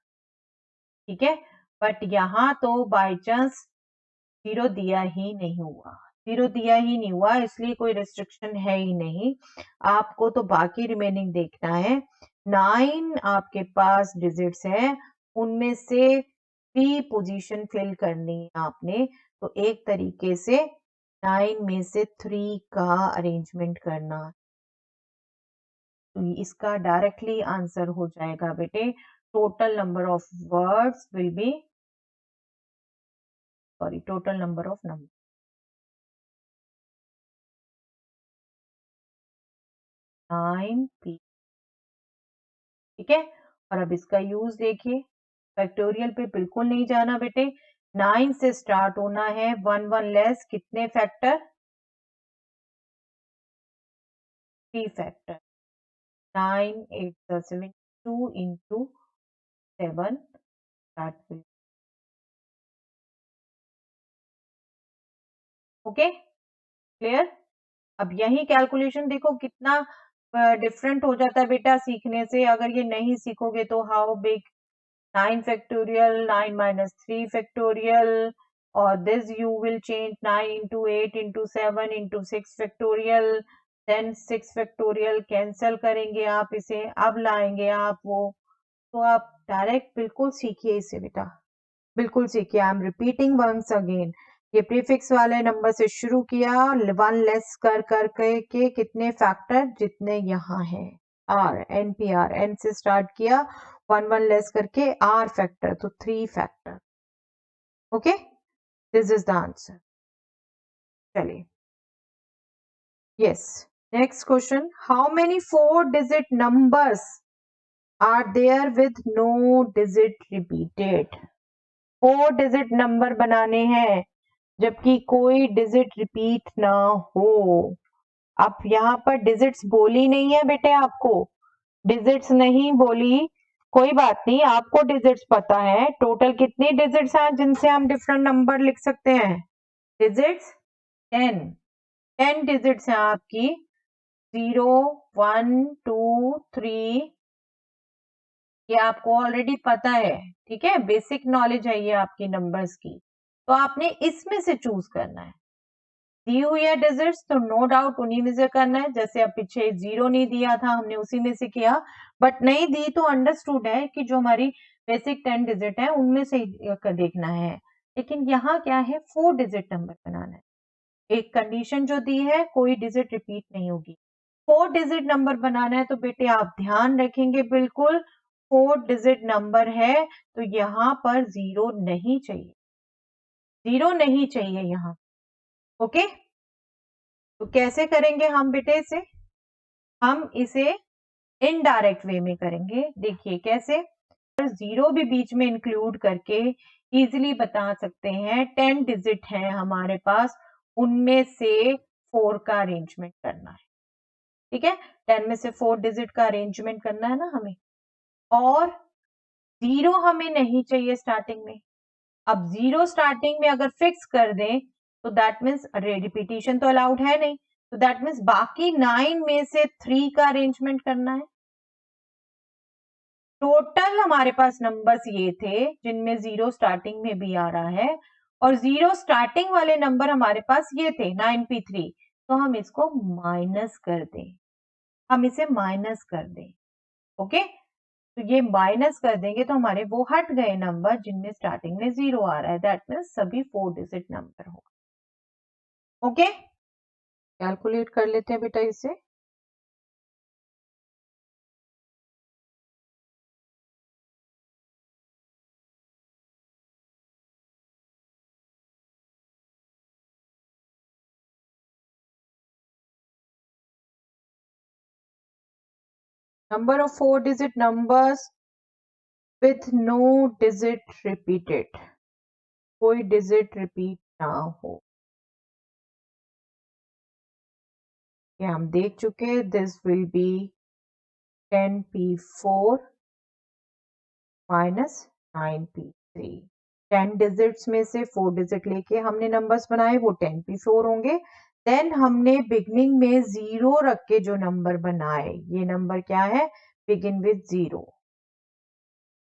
ठीक है, बट यहाँ तो बाय चांस 0 दिया ही नहीं हुआ. 0 दिया ही नहीं हुआ इसलिए कोई रिस्ट्रिक्शन है ही नहीं. आपको तो बाकी रिमेनिंग देखना है. 9 आपके पास डिजिट्स है, उनमें से 3 पोजीशन फिल करनी है आपने. तो एक तरीके से 9 में से 3 का अरेंजमेंट करना. तो इसका डायरेक्टली आंसर हो जाएगा बेटे total number of words will be total number of number 9p. ठीक है, और अब इसका यूज देखिए. फैक्टोरियल पे बिल्कुल नहीं जाना बेटे. 9 से स्टार्ट होना है. 1 1 लेस कितने factor? 3 factor. 9 8 72 into 7. that will okay, clear. अब यही कैलकुलेशन देखो कितना डिफरेंट हो जाता है बेटा सीखने से. अगर ये नहीं सीखोगे तो how big 9 factorial 9 minus 3 factorial or this you will change 9 into 8 into 7 into 6 factorial then 6 factorial cancel करेंगे आप इसे. अब लाएंगे आप वो. तो आप डायरेक्ट बिल्कुल सीखिए इसे बेटा, बिल्कुल सीखिए. I am repeating once again. ये प्रीफिक्स वाले नंबर से शुरू किया, 1 लेस कर के कितने फैक्टर जितने यहाँ हैं. आर एनपीआर एन से स्टार्ट किया, 1 1 लेस करके आर फैक्टर तो 3 factor. Okay, this is the answer. चलिए, yes, next question. How many 4 digit numbers are there with no digit repeated? 4 digit number बनाने हैं जबकि कोई डिजिट रिपीट ना हो. अब यहाँ पर डिजिट्स बोली नहीं है बेटे, आपको डिजिट्स नहीं बोली, कोई बात नहीं. आपको डिजिट्स पता है. टोटल कितनी डिजिट्स हैं जिनसे हम डिफरेंट नंबर लिख सकते हैं? डिजिट्स 10 डिजिट्स हैं आपकी. 0 1 2 3. ये आपको ऑलरेडी पता है. ठीक है, बेसिक नॉलेज है ये आपकी नंबर्स की. तो आपने इसमें से चूज करना है. दी हुई है डिजिट्स तो नो डाउट उन्हीं में से करना है. जैसे अब पीछे 0 नहीं दिया था, हमने उसी में से किया. बट नहीं दी तो अंडरस्टूड है कि जो हमारी बेसिक 10 डिजिट है उनमें से देखना है. लेकिन यहाँ क्या है, 4 डिजिट नंबर बनाना है. एक कंडीशन जो दी है, कोई डिजिट रिपीट नहीं होगी. 4 डिजिट नंबर बनाना है तो बेटे आप ध्यान रखेंगे बिल्कुल 4 डिजिट नंबर है तो यहाँ पर 0 नहीं चाहिए. 0 नहीं चाहिए यहाँ. ओके, तो कैसे करेंगे हम बेटे इसे? हम इसे इनडायरेक्ट वे में करेंगे. देखिए कैसे. 0 भी बीच में इंक्लूड करके इजीली बता सकते हैं. 10 डिजिट है हमारे पास, उनमें से 4 का अरेंजमेंट करना है. ठीक है, 10 में से 4 डिजिट का अरेंजमेंट करना है ना हमें. और 0 हमें नहीं चाहिए स्टार्टिंग में. अब 0 स्टार्टिंग में अगर फिक्स कर दें तो दैट मीन्स रिपीटिशन तो अलाउड है नहीं. तो दैट मीन्स बाकी 9 में से 3 का अरेंजमेंट करना है. टोटल हमारे पास नंबर्स ये थे जिनमें 0 स्टार्टिंग में भी आ रहा है. और 0 स्टार्टिंग वाले नंबर हमारे पास ये थे 9p3. तो हम इसको माइनस कर दें, हम इसे माइनस कर दें। ओके, तो ये माइनस कर देंगे तो हमारे वो हट गए नंबर जिनमें स्टार्टिंग में 0 आ रहा है, दैट मीन्स सभी 4 डिजिट नंबर होगा। ओके, कैलकुलेट कर लेते हैं बेटा इसे। Number of 4 digit numbers with no digit repeated, कोई डिजिट रिपीट ना हो, ये हम देख चुके। This will B 10p4 minus 9p3। 10 digits में से 4 डिजिट लेके हमने नंबर्स बनाए, वो 10p4 होंगे। देन हमने बिगनिंग में 0 रख के जो नंबर बनाए, ये नंबर क्या है, बिगिन विद 0।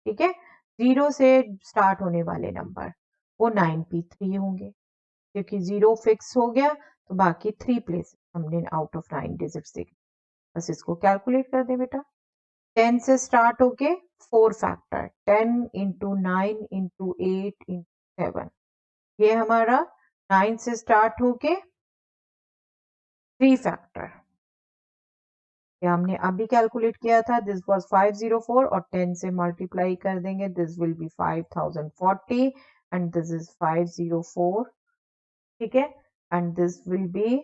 ठीक है, 0 से स्टार्ट होने वाले नंबर वो 9p3 होंगे, क्योंकि 0 फिक्स हो गया तो बाकी 3 प्लेस हमने आउट ऑफ 9 डिजिट्स देखे। बस इसको कैलकुलेट कर दे बेटा। 10 से स्टार्ट होके 4 फैक्टर, 10 इंटू 9 इंटू 8 इंटू 7, ये हमारा 9 से स्टार्ट होके 3 फैक्टर, ये हमने अभी कैलकुलेट किया था। दिस वाज 504 और 10 से मल्टीप्लाई कर देंगे, this will be 5040 and this is 504। ठीक है, and this will be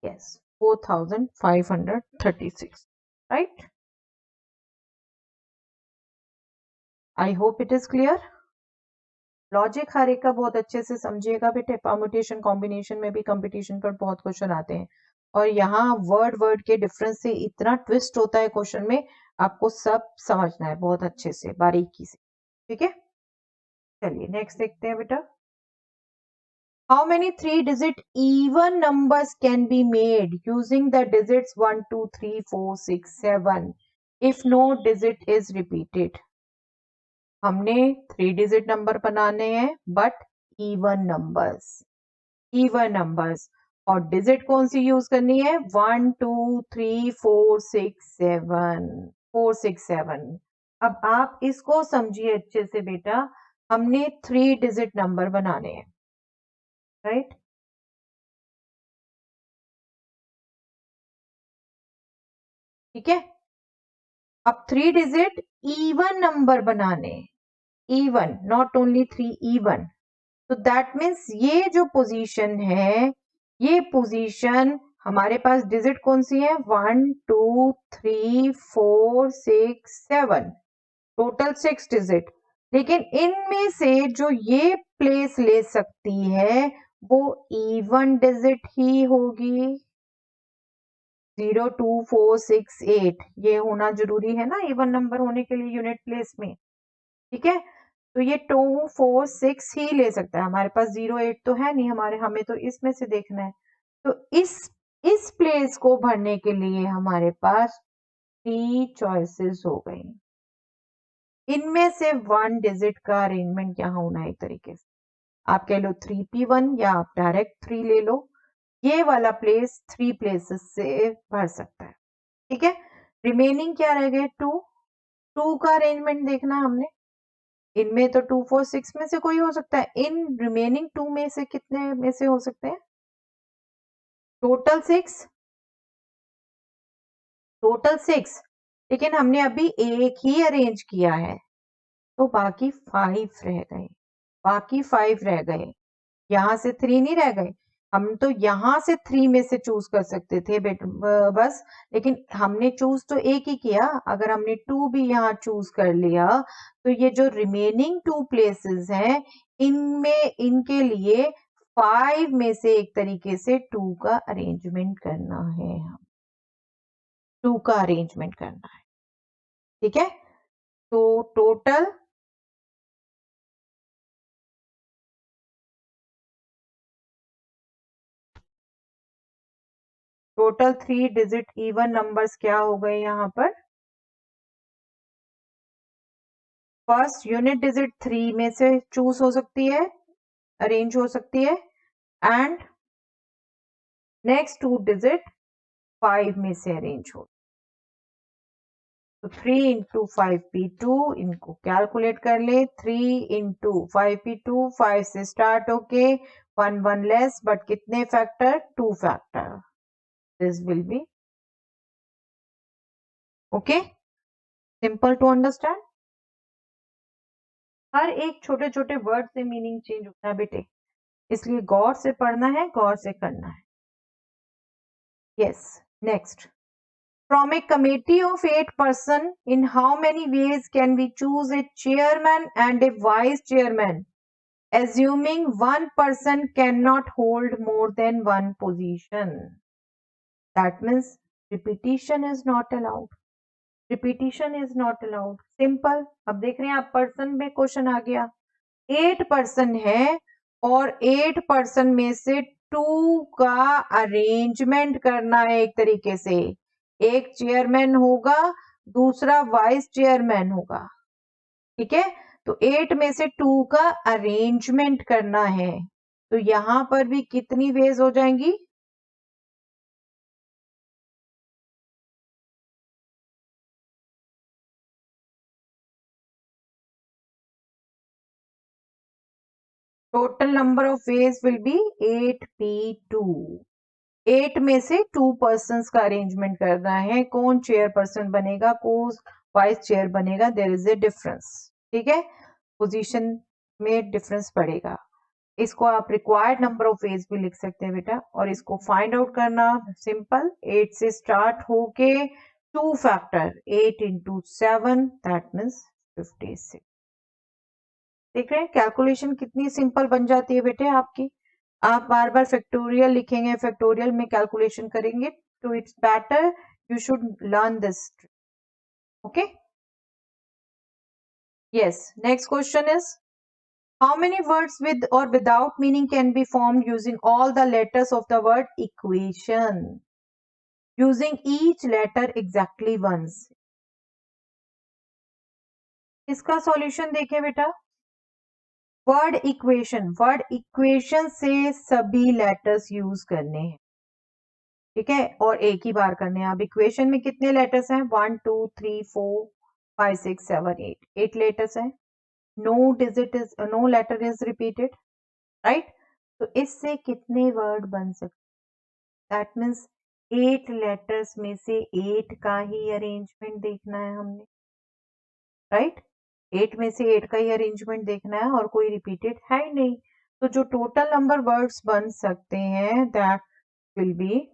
yes 4536, right? I hope it is clear. Logic हर एक का बहुत अच्छे से समझिएगा बेटे। परम्यूटेशन कॉम्बिनेशन में भी कंपटीशन पर बहुत क्वेश्चन आते हैं और यहाँ वर्ड वर्ड के डिफरेंस से इतना ट्विस्ट होता है क्वेश्चन में, आपको सब समझना है बहुत अच्छे से, बारीकी से। ठीक है, चलिए नेक्स्ट देखते हैं बेटा। How many 3-digit even numbers can be made using the digits 1, 2, 3, 4, 6, 7 if no digit is repeated? हमने 3 डिजिट नंबर बनाने हैं but even numbers, even numbers, और डिजिट कौन सी यूज करनी है, 1 2 3 4 6 7, 4 6 7। अब आप इसको समझिए अच्छे से बेटा, हमने 3 डिजिट नंबर बनाने हैं, राइट? ठीक है, अब 3 डिजिट इवन नंबर बनाने, इवन, नॉट ओनली 3, इवन। तो दैट मीन्स ये जो पोजीशन है, ये पोजीशन हमारे पास डिजिट कौन सी है, 1 2 3 4 6 7, टोटल 6 डिजिट। लेकिन इनमें से जो ये प्लेस ले सकती है वो इवन डिजिट ही होगी। 0 2 4 6 8 ये होना जरूरी है ना इवन नंबर होने के लिए यूनिट प्लेस में। ठीक है, तो ये 2 4 6 ही ले सकता है, हमारे पास 0 8 तो है नहीं हमारे, हमें तो इसमें से देखना है। तो इस प्लेस को भरने के लिए हमारे पास 3 चॉइसेस हो गई। इनमें से 1 डिजिट का अरेंजमेंट क्या होना है, एक तरीके से आप कह लो 3p1 या आप डायरेक्ट 3 ले लो, ये वाला प्लेस 3 प्लेसेस से भर सकता है। ठीक है, रिमेनिंग क्या रह गए, 2। 2 का अरेंजमेंट देखना है हमने, इनमें तो 2 4 6 में से कोई हो सकता है, इन रिमेनिंग 2 में से कितने में से हो सकते हैं, टोटल 6, टोटल 6। लेकिन हमने अभी एक ही अरेंज किया है तो बाकी 5 रह गए, बाकी 5 रह गए, यहाँ से 3 नहीं रह गए। हम तो यहाँ से 3 में से चूज कर सकते थे बस, लेकिन हमने चूज तो एक ही किया। अगर हमने 2 भी यहाँ चूज कर लिया तो ये जो रिमेनिंग 2 प्लेसेस हैं इनमें, इनके लिए 5 में से एक तरीके से 2 का अरेंजमेंट करना है, हम 2 का अरेंजमेंट करना है। ठीक है, तो टोटल 3 डिजिट इवन नंबर्स क्या हो गए यहाँ पर, फर्स्ट यूनिट डिजिट 3 में से चूज हो सकती है, अरेंज हो सकती है एंड नेक्स्ट 2 डिजिट 5 में से अरेंज हो। तो 3 इंटू 5p2 इनको कैलकुलेट कर ले। 3 इंटू 5p2 5 से स्टार्ट होके 1 लेस बट कितने factor 2 factor. This will be okay simple to understand. हर एक छोटे छोटे वर्ड से मीनिंग चेंज होता है बेटे, इसलिए गौर से पढ़ना है, गौर से करना है। Yes next, from a committee of 8 person, in how many ways can we choose a chairman and a vice chairman, assuming one person cannot hold more than one position? That means repetition is not allowed. Repetition is not allowed. Simple. अब देख रहे हैं आप, person में question आ गया। 8 person है और 8 person में से 2 का अरेंजमेंट करना है एक तरीके से। एक चेयरमैन होगा, दूसरा वाइस चेयरमैन होगा, ठीक है। तो 8 में से 2 का अरेंजमेंट करना है, तो यहां पर भी कितनी वेज हो जाएंगी? Total number of ways will be 8p2। 8 में से 2 पर्सन का अरेंजमेंट करना है, कौन चेयर पर्सन बनेगा, कौन वाइस चेयर बनेगा, देयर इज ए डिफरेंस, ठीक है। पोजीशन में डिफरेंस पड़ेगा। इसको आप रिक्वायर्ड नंबर ऑफ वेज भी लिख सकते हैं बेटा, और इसको फाइंड आउट करना सिंपल। 8 से स्टार्ट होके 2 फैक्टर 8 इंटू 7 दैट मीन्स 56। देख रहे हैं कैलकुलेशन कितनी सिंपल बन जाती है बेटे आपकी। आप बार बार फैक्टोरियल लिखेंगे, फैक्टोरियल में कैलकुलेशन करेंगे, तो it's better you should learn this. Okay yes next question is, how many words with or without meaning can be formed using all the letters of the word equation, using each letter exactly once? इसका solution देखें बेटा। Word equation से सभी letters use करने हैं, ठीक है, और एक ही बार करने हैं। अब इक्वेशन में कितने लेटर्स हैं? 1 2 3 4 5 6 7 8 लेटर्स हैं। No letter is repeated, right. तो इससे कितने वर्ड बन सकते? दैट मीन्स 8 लेटर्स में से 8 का ही अरेंजमेंट देखना है हमने, राइट। 8 में से 8 का ही अरेंजमेंट देखना है और कोई रिपीटेड है ही नहीं। तो जो टोटल नंबर वर्ड्स बन सकते हैं that will be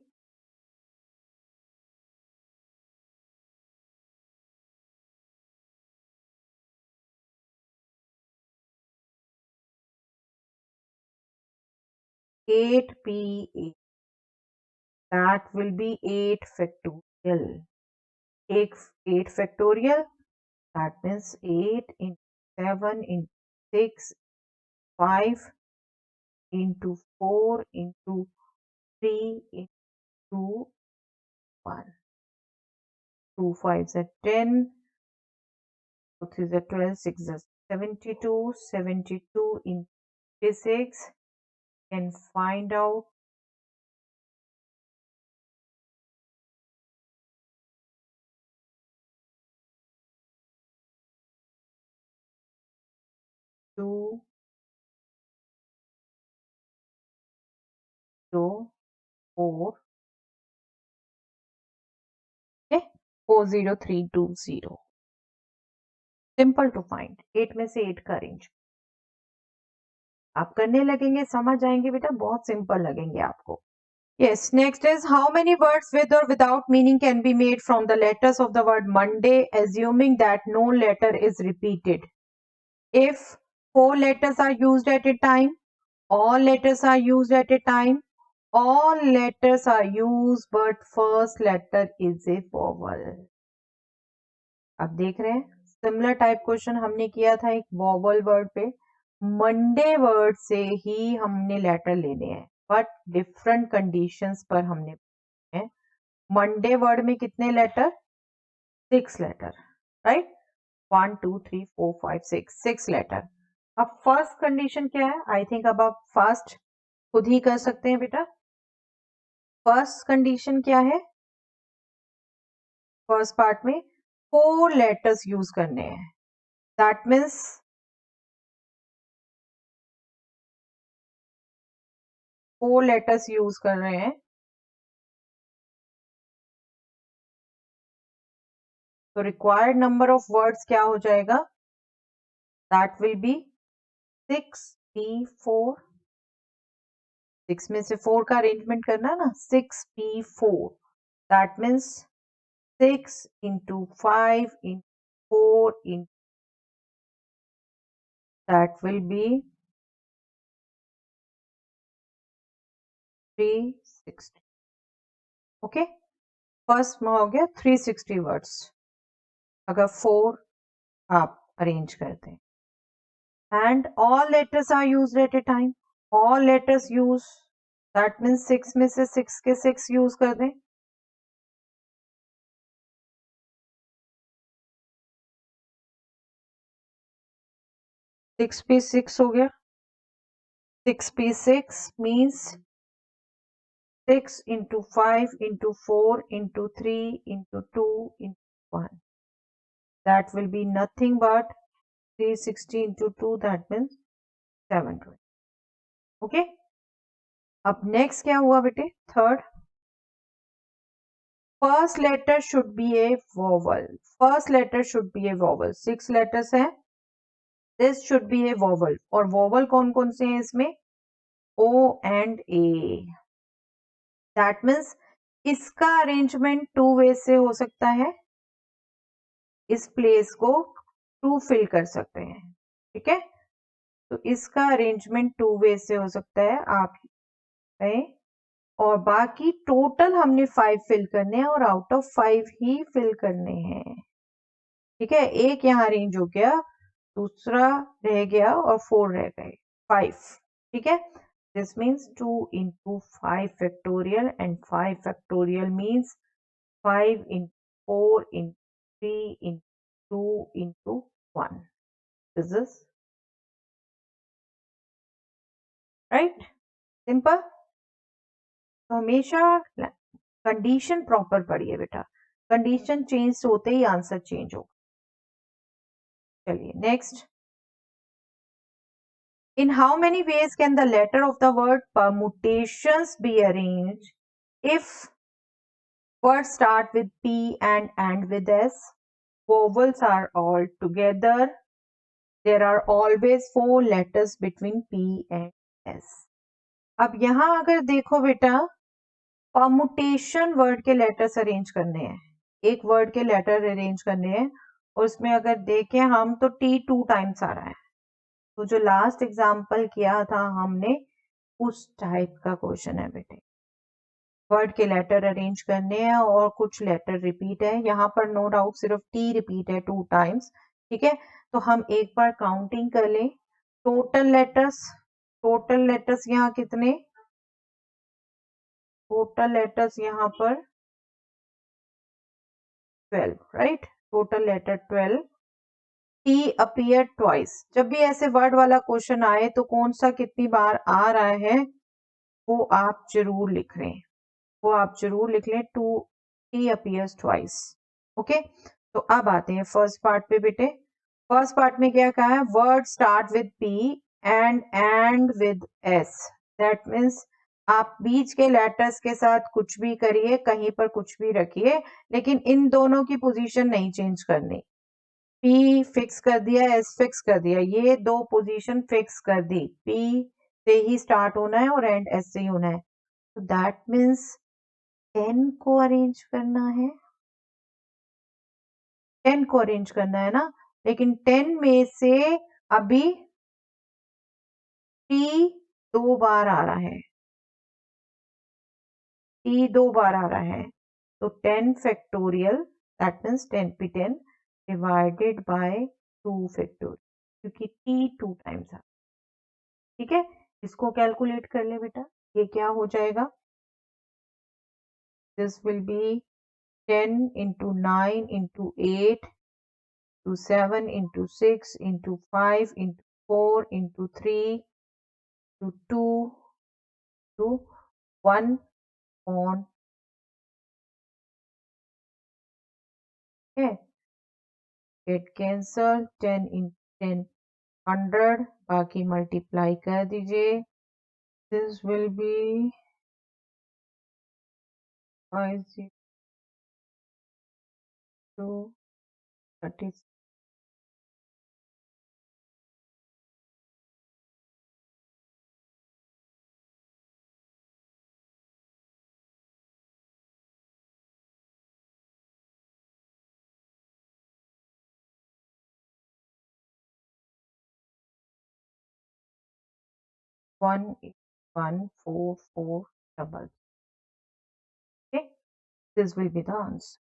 8p8, that will be 8 factorial. 8 factorial, that means 8 into 7 into 6, 5 into 4 into 3 into 1. 2 5s are 10, 2 3s are 12, 6 is 72, 72 into 6, can find out 2 2 4 okay 40320. Simple to find. 8 में से 8 का range आप करने लगेंगे, समझ आएंगे बेटा, बहुत सिंपल लगेंगे आपको। Yes, next is, how many words with or without meaning can be made from the letters of the word Monday, assuming that no letter is repeated? If 4 letters are used at a time, all letters are used at a time, all letters are used but first letter is a vowel. अब देख रहे हैं similar type question हमने किया था एक vowel word पे। Monday word से ही हमने लेटर लेने हैं, बट डिफरेंट कंडीशंस पर हमने हैं। मंडे वर्ड में कितने लेटर? 6 letter, right. 1 2 3 4 5 6 लेटर। अब फर्स्ट कंडीशन क्या है? आई थिंक अब आप फास्ट खुद ही कर सकते हैं बेटा। फर्स्ट कंडीशन क्या है? फर्स्ट पार्ट में 4 लेटर्स यूज करने हैं। दैट मीन्स 4 लेटर्स यूज कर रहे हैं। तो रिक्वायर्ड नंबर ऑफ वर्ड्स क्या हो जाएगा? That will be 6p4। 6 में से 4 का अरेंजमेंट करना है ना, 6p4। That means 6 into 5 into 4 into that will be 360. Okay, first में हो गया 360 वर्ड्स अगर 4 आप अरेंज करते हैं। And all letters are used at a time. All letters use, that means 6 में से 6 के 6 यूज कर दें। सिक्स पी सिक्स हो गया। 6p6 means 6 into 5 into 4 into 3 into 2 into 1. That will be nothing but 360 into 2, that means 720. Okay. अब next क्या हुआ बेटे? Third, first letter should be a vowel. First letter should be a vowel. 6 letters हैं, this should be a vowel. और vowel कौन कौन से हैं इसमें? O and A. That means इसका अरेंजमेंट 2 वे से हो सकता है। इस प्लेस को 2 फिल कर सकते हैं, ठीक है। तो इसका अरेंजमेंट 2 वे से हो सकता है, आप कहें। और बाकी टोटल हमने 5 फिल करने हैं और आउट ऑफ 5 ही फिल करने हैं, ठीक है। एक यहाँ अरेंज हो गया, दूसरा रह गया और 4 रह गए, 5, ठीक है। This means 2 into 5 factorial and 5 factorial means 5 into 4 into 3 into 2 into 1. This is right? Simple. तो हमेशा कंडीशन प्रॉपर पढ़िए बेटा। कंडीशन चेंज होते ही आंसर चेंज हो। चलिए next. In how many ways can the letter of the word permutations be arranged if words start with P and end with S? Vowels are all together. There are always 4 letters between P and S. अब यहां अगर देखो बेटा, permutation word के letters arrange करने हैं। एक word के लेटर अरेंज करने हैं और उसमें अगर देखें हम तो टी 2 टाइम्स आ रहा है। तो जो लास्ट एग्जांपल किया था हमने, उस टाइप का क्वेश्चन है बेटे। वर्ड के लेटर अरेंज करने हैं और कुछ लेटर रिपीट है। यहाँ पर नो डाउट सिर्फ टी रिपीट है 2 टाइम्स, ठीक है। तो हम एक बार काउंटिंग कर लें। टोटल लेटर्स यहाँ कितने? टोटल लेटर्स यहाँ पर 12, right. Total letter 12। T appear twice. जब भी ऐसे वर्ड वाला क्वेश्चन आए तो कौन सा कितनी बार आ रहा है वो आप जरूर लिख लें, वो आप जरूर लिख लें। Two T appears twice. Okay, तो अब आते हैं फर्स्ट पार्ट पे बेटे। फर्स्ट पार्ट में क्या कहा है? Word start with P and with S. That means आप बीच के लेटर्स के साथ कुछ भी करिए, कहीं पर कुछ भी रखिए, लेकिन इन दोनों की पोजीशन नहीं चेंज करनी। पी फिक्स कर दिया, एस फिक्स कर दिया, ये दो पोजीशन फिक्स कर दी। पी से ही स्टार्ट होना है और एंड एस से ही होना है। तो दैट मीन्स 10 को अरेंज करना है, 10 को अरेंज करना है ना। लेकिन 10 में से अभी टी 2 बार आ रहा है, टी 2 बार आ रहा है। तो 10 फैक्टोरियल, दैट मीन्स 10 पे 10 डिवाइडेड बाय 2 फैक्टोरियल, क्योंकि टी 2 टाइम्स आ, ठीक है। इसको कैलकुलेट कर ले बेटा, ये क्या हो जाएगा? This will B 10 into 9 into 8 to 7 into 6 into 5 into 4 into 3 to 2 to 1 on, okay, get cancel, 10 into 10 100, बाकी मल्टीप्लाई कर दीजिए, this will be 5 0 30 11444 okay, this will be the answer.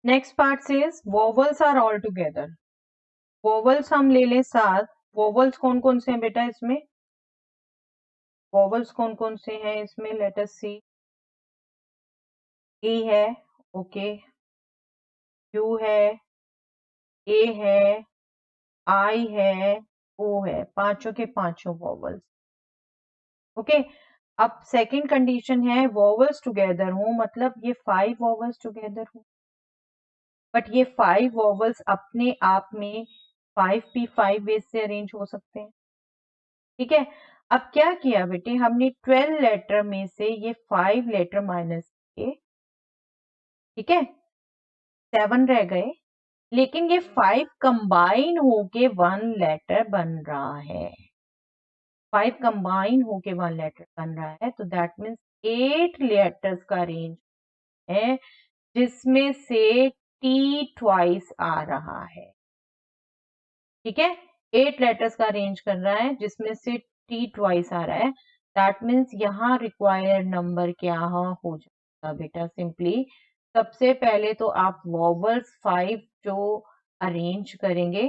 Next part says vowels are all together. vowels हम ले लें साथ. vowels कौन कौन से हैं बेटा इसमें? vowels कौन कौन से हैं इसमें? let us see. E है, ओके, U है, A है, I है, O है, पांचों के पांचों vowels. ओके, अब सेकंड कंडीशन है vowels टुगेदर हो, मतलब ये 5 vowels टुगेदर हो, बट ये 5 vowels अपने आप में 5p5 वेज से अरेंज हो सकते हैं. ठीक है, अब क्या किया बेटे, हमने 12 लेटर में से ये 5 लेटर माइनस किए. ठीक है, 7 रह गए, लेकिन ये 5 कंबाइन होके 1 लेटर बन रहा है. 5 कंबाइन होके 1 लेटर बन रहा है, तो दैट मीन्स 8 लेटर्स का रेंज है जिसमें से टी ट्वाइस आ रहा है. ठीक है, 8 लेटर्स का रेंज कर रहा है जिसमें से टी ट्वाइस आ रहा है. दैट मीन्स यहाँ रिक्वायर्ड नंबर क्या हो जाएगा बेटा? सिंपली सबसे पहले तो आप वॉवल्स 5 जो अरेंज करेंगे,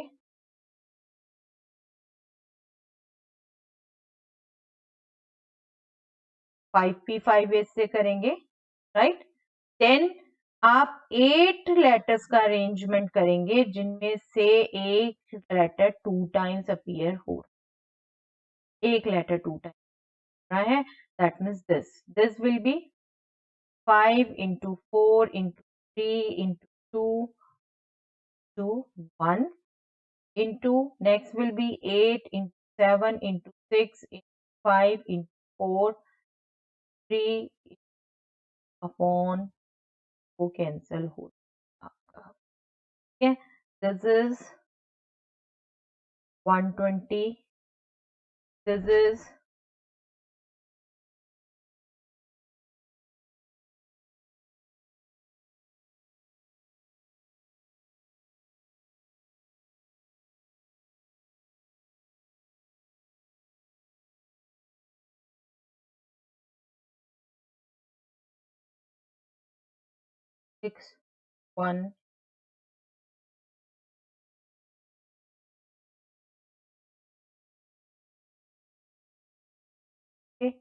फाइव पी फाइव एस से करेंगे, राइट. देन आप 8 लेटर्स का अरेंजमेंट करेंगे जिनमें से एक लेटर 2 टाइम्स अपीयर हो, एक लेटर 2 टाइम्स रहा है. That means this will B 5 into 4 into 3 into 2 to 1 into, next will be 8 into 7 into 6 into 5 into 4, 3 upon, वो कैंसल हो आपका. ठीक है, this is 120, this is 6 1 okay.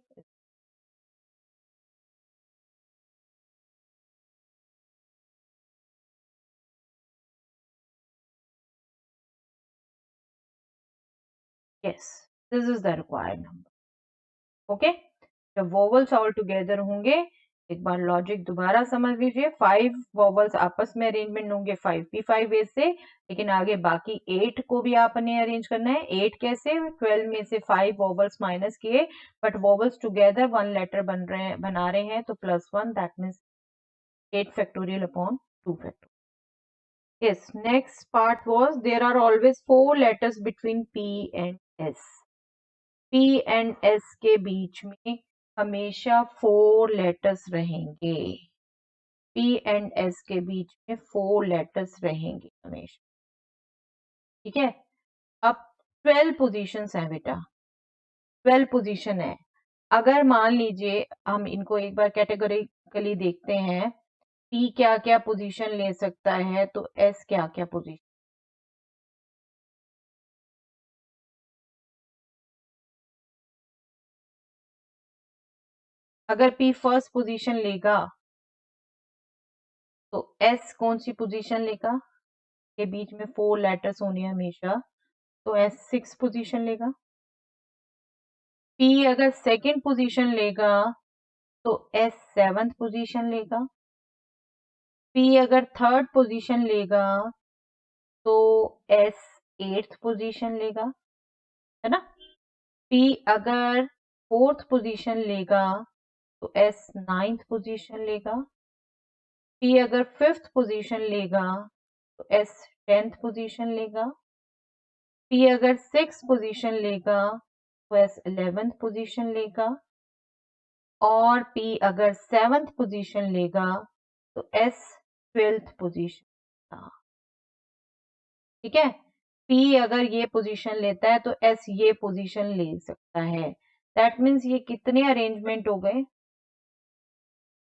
Yes, this is the required number. Okay, जब vowels all together होंगे, एक बार logic दोबारा समझ लीजिए. 5 वोवल्स आपस में अरेंजमेंट होंगे 5p5 वेज से, लेकिन आगे बाकी 8 को भी आपने अरेंज करना है. 8 कैसे? 12 में से 5 वोवल्स माइनस किए, बट वोवल्स टुगेदर 1 लेटर बना रहे हैं, तो +1, that means 8 factorial upon 2 factorial. Yes, next part was there are always 4 letters between P and S. P and S के बीच में हमेशा 4 लेटर्स रहेंगे. P and S के बीच में 4 लेटर्स रहेंगे हमेशा. ठीक है, अब 12 पोजीशंस हैं बेटा, 12 पोजीशन है. अगर मान लीजिए हम इनको एक बार कैटेगोरिकली देखते हैं, P क्या क्या पोजीशन ले सकता है, तो S क्या क्या पोजीशन. अगर P फर्स्ट पोजीशन लेगा तो S कौन सी पोजीशन लेगा? के बीच में 4 लेटर्स होने हमेशा, तो एस 6 पोजीशन लेगा। पी अगर सेकंड पोजीशन लेगा तो एस 7th पोजीशन लेगा। पी अगर थर्ड पोजीशन लेगा तो एस 8th पोजीशन लेगा, है ना। पी अगर फोर्थ पोजीशन लेगा तो एस 9th पोजीशन लेगा। पी अगर फिफ्थ पोजीशन लेगा तो एस 10th पोजीशन लेगा। पी अगर सिक्स पोजीशन लेगा तो एस 11th पोजीशन लेगा। और पी अगर सेवंथ पोजीशन लेगा तो एस 12th पोजीशन। ठीक है, पी अगर ये पोजीशन लेता है तो एस ये पोजीशन ले सकता है। दैट मीन्स ये कितने अरेंजमेंट हो गए,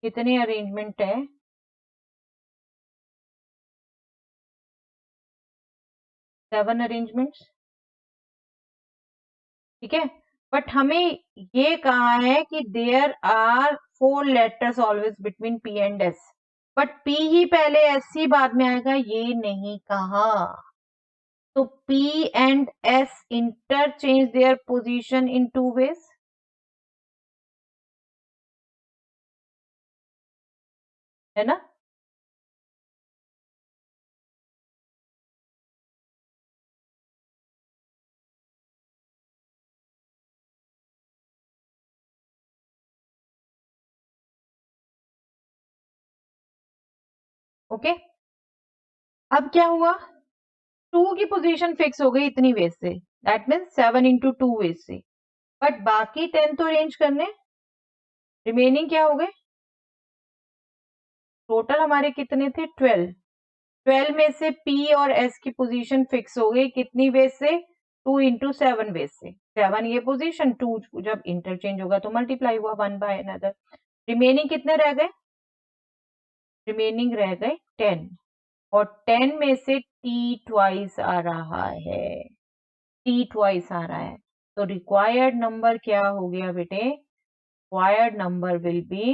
कितने अरेंजमेंट है? 7 अरेंजमेंट्स। ठीक है, बट हमें ये कहा है कि there are 4 letters always between P and S, but P ही पहले एस ही बाद में आएगा, ये नहीं कहा। तो P and S interchange their position in 2 ways, है ना। ओके, अब क्या हुआ, 2 की पोजीशन फिक्स हो गई इतनी वेज से, दैट मीन्स 7 इंटू 2 वेज से, बट बाकी 10 तो अरेंज करने, रिमेनिंग क्या हो गए, टोटल हमारे कितने थे 12। 12 में से पी और एस की पोजीशन फिक्स हो गई कितनी वेज से, 2 इंटू 7 वेज से। 7 ये पोजीशन, 2 जब इंटरचेंज होगा तो मल्टीप्लाई हुआ 1 बाय अनदर। रिमेनिंग कितने रह गए, रिमेनिंग रह गए 10, और 10 में से टी ट्वाइस आ रहा है, टी ट्वाइस आ रहा है, तो रिक्वायर्ड नंबर क्या हो गया बेटे, required number will be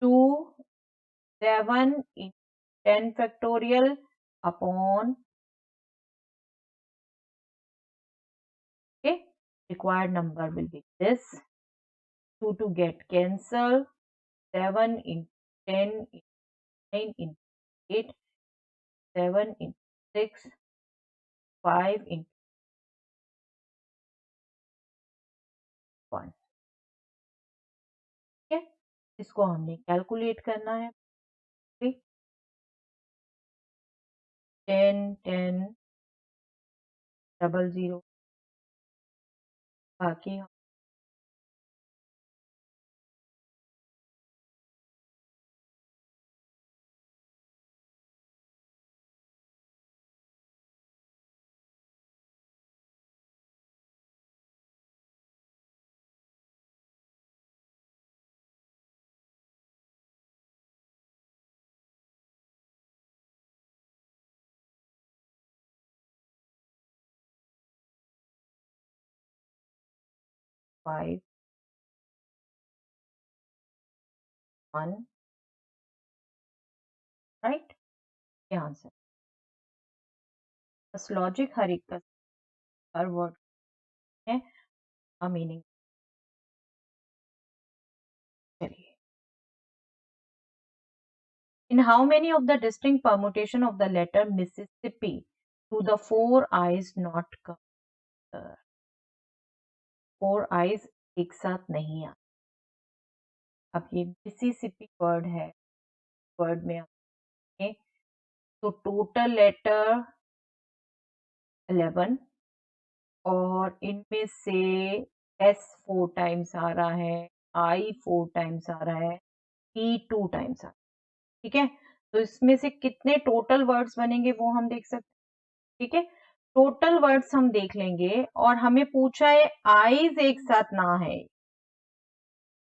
2 7 10 factorial upon, okay, required number will be this, 2 to get cancel, 7 into 10 into 9 into 8, 7 into 6, 5 into 1। ठीक है, इसको हमने कैलकुलेट करना है। 10 10 00, बाकी 5 1, राइट, ये आंसर। बस लॉजिक हर एक का, हर वर्ड है मीनिंग। चलिए, in how many of the distinct permutation of the letter Mississippi do the 4 eyes not cover? 4 eyes एक साथ नहीं आते। अब ये मिसिसिपी वर्ड है, वर्ड में आते तो टोटल लेटर 11, और इनमें से एस 4 टाइम्स आ रहा है, आई 4 टाइम्स आ रहा है, ई 2 टाइम्स आ रहा है। ठीक है, तो इसमें से कितने टोटल वर्ड्स बनेंगे वो हम देख सकते हैं। ठीक है, टोटल वर्ड्स हम देख लेंगे, और हमें पूछा है आईज एक साथ ना है,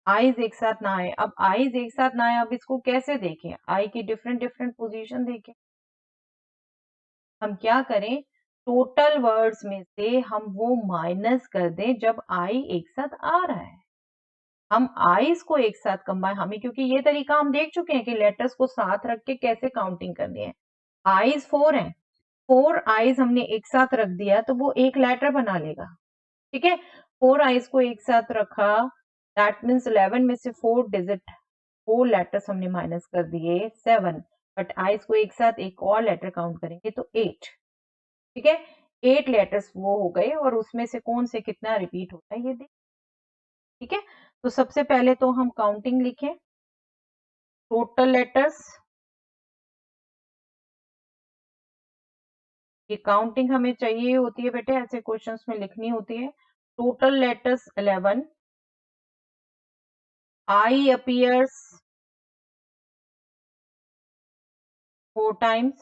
आईज एक साथ ना है। अब आईज एक साथ ना है, अब इसको कैसे देखें, आई की डिफरेंट डिफरेंट पोजीशन देखें। हम क्या करें, टोटल वर्ड्स में से हम वो माइनस कर दें जब आई एक साथ आ रहा है। हम आईज को एक साथ कंबाइन, हमें क्योंकि ये तरीका हम देख चुके हैं कि लेटर्स को साथ रख के कैसे काउंटिंग करनी है। आईज 4 है, 4 आईज हमने एक साथ रख दिया तो वो एक लेटर बना लेगा, ठीक है। 4 आईज को एक साथ रखा, दैट मीन्स 11 में से 4 डिजिट 4 लेटर्स हमने माइनस कर दिए 7, बट आईज को एक साथ एक और लेटर काउंट करेंगे तो 8, ठीक है। 8 लेटर्स वो हो गए और उसमें से कौन से कितना रिपीट होता है ये देख, ठीक है। तो सबसे पहले तो हम काउंटिंग लिखें, टोटल लेटर्स, ये काउंटिंग हमें चाहिए होती है बेटे, ऐसे क्वेश्चंस में लिखनी होती है। Total letters 11, I appears 4 times,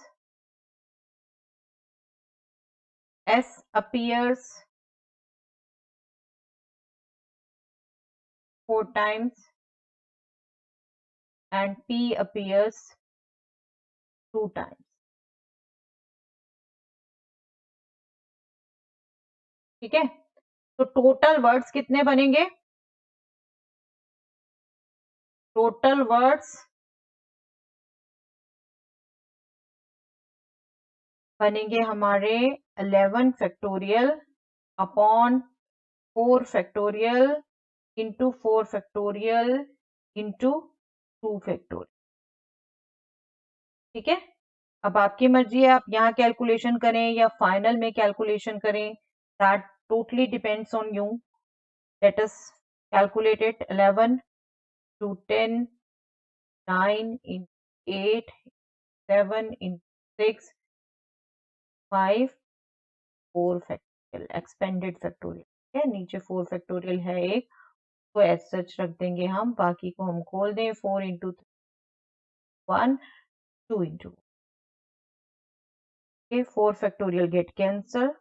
S appears 4 times, and P appears 2 times, ठीक है। तो टोटल वर्ड्स कितने बनेंगे, टोटल वर्ड्स बनेंगे हमारे 11 factorial upon 4 factorial into 4 factorial into 2 factorial, ठीक है। अब आपकी मर्जी है, आप यहाँ कैलकुलेशन करें या फाइनल में कैलकुलेशन करें, that totally depends on you. Let us calculate it, 11 to 10, 9 into 8, 7 into 6, 5, 4 factorial, expanded factorial है, नीचे 4 फैक्टोरियल है एक, तो एज सच रख देंगे हम, बाकी को हम खोल दें, 4 into 1, 2 into 4 factorial get cancel.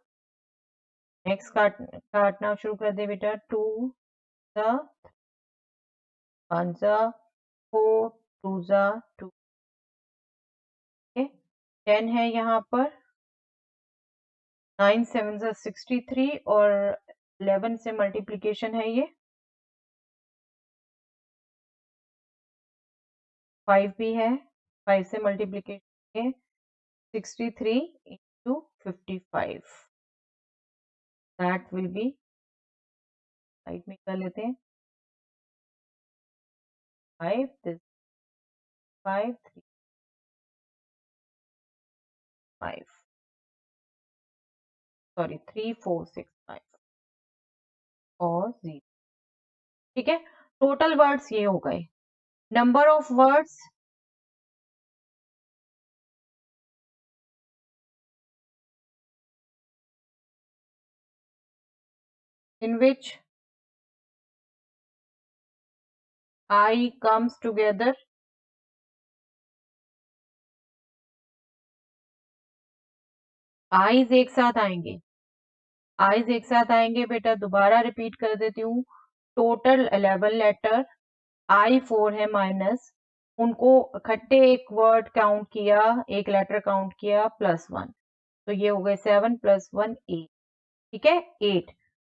Next काटना शुरू कर दे बेटा, 2 ज़ा 1 ज़ा 4, 2 ज़ा 2, 10 है यहाँ पर, 9 7 ज़ा 63 और 11 से मल्टीप्लीकेशन है ये, 5 भी है, 5 से मल्टीप्लीकेशन है 63 into 55, that will be, side में कर लेते हैं, 5 दिस 5 3 5 सॉरी 3 4 6 5 और 0, ठीक है। टोटल वर्ड्स ये हो गए। Number of words, in which I comes together, eyes एक साथ आएंगे, आईज एक साथ आएंगे बेटा, दोबारा रिपीट कर देती हूँ, टोटल 11 लेटर, आई 4 है माइनस, उनको इकट्ठे एक वर्ड काउंट किया, एक लेटर काउंट किया, +1, तो ये हो गए 7 + 1 8, ठीक है 8,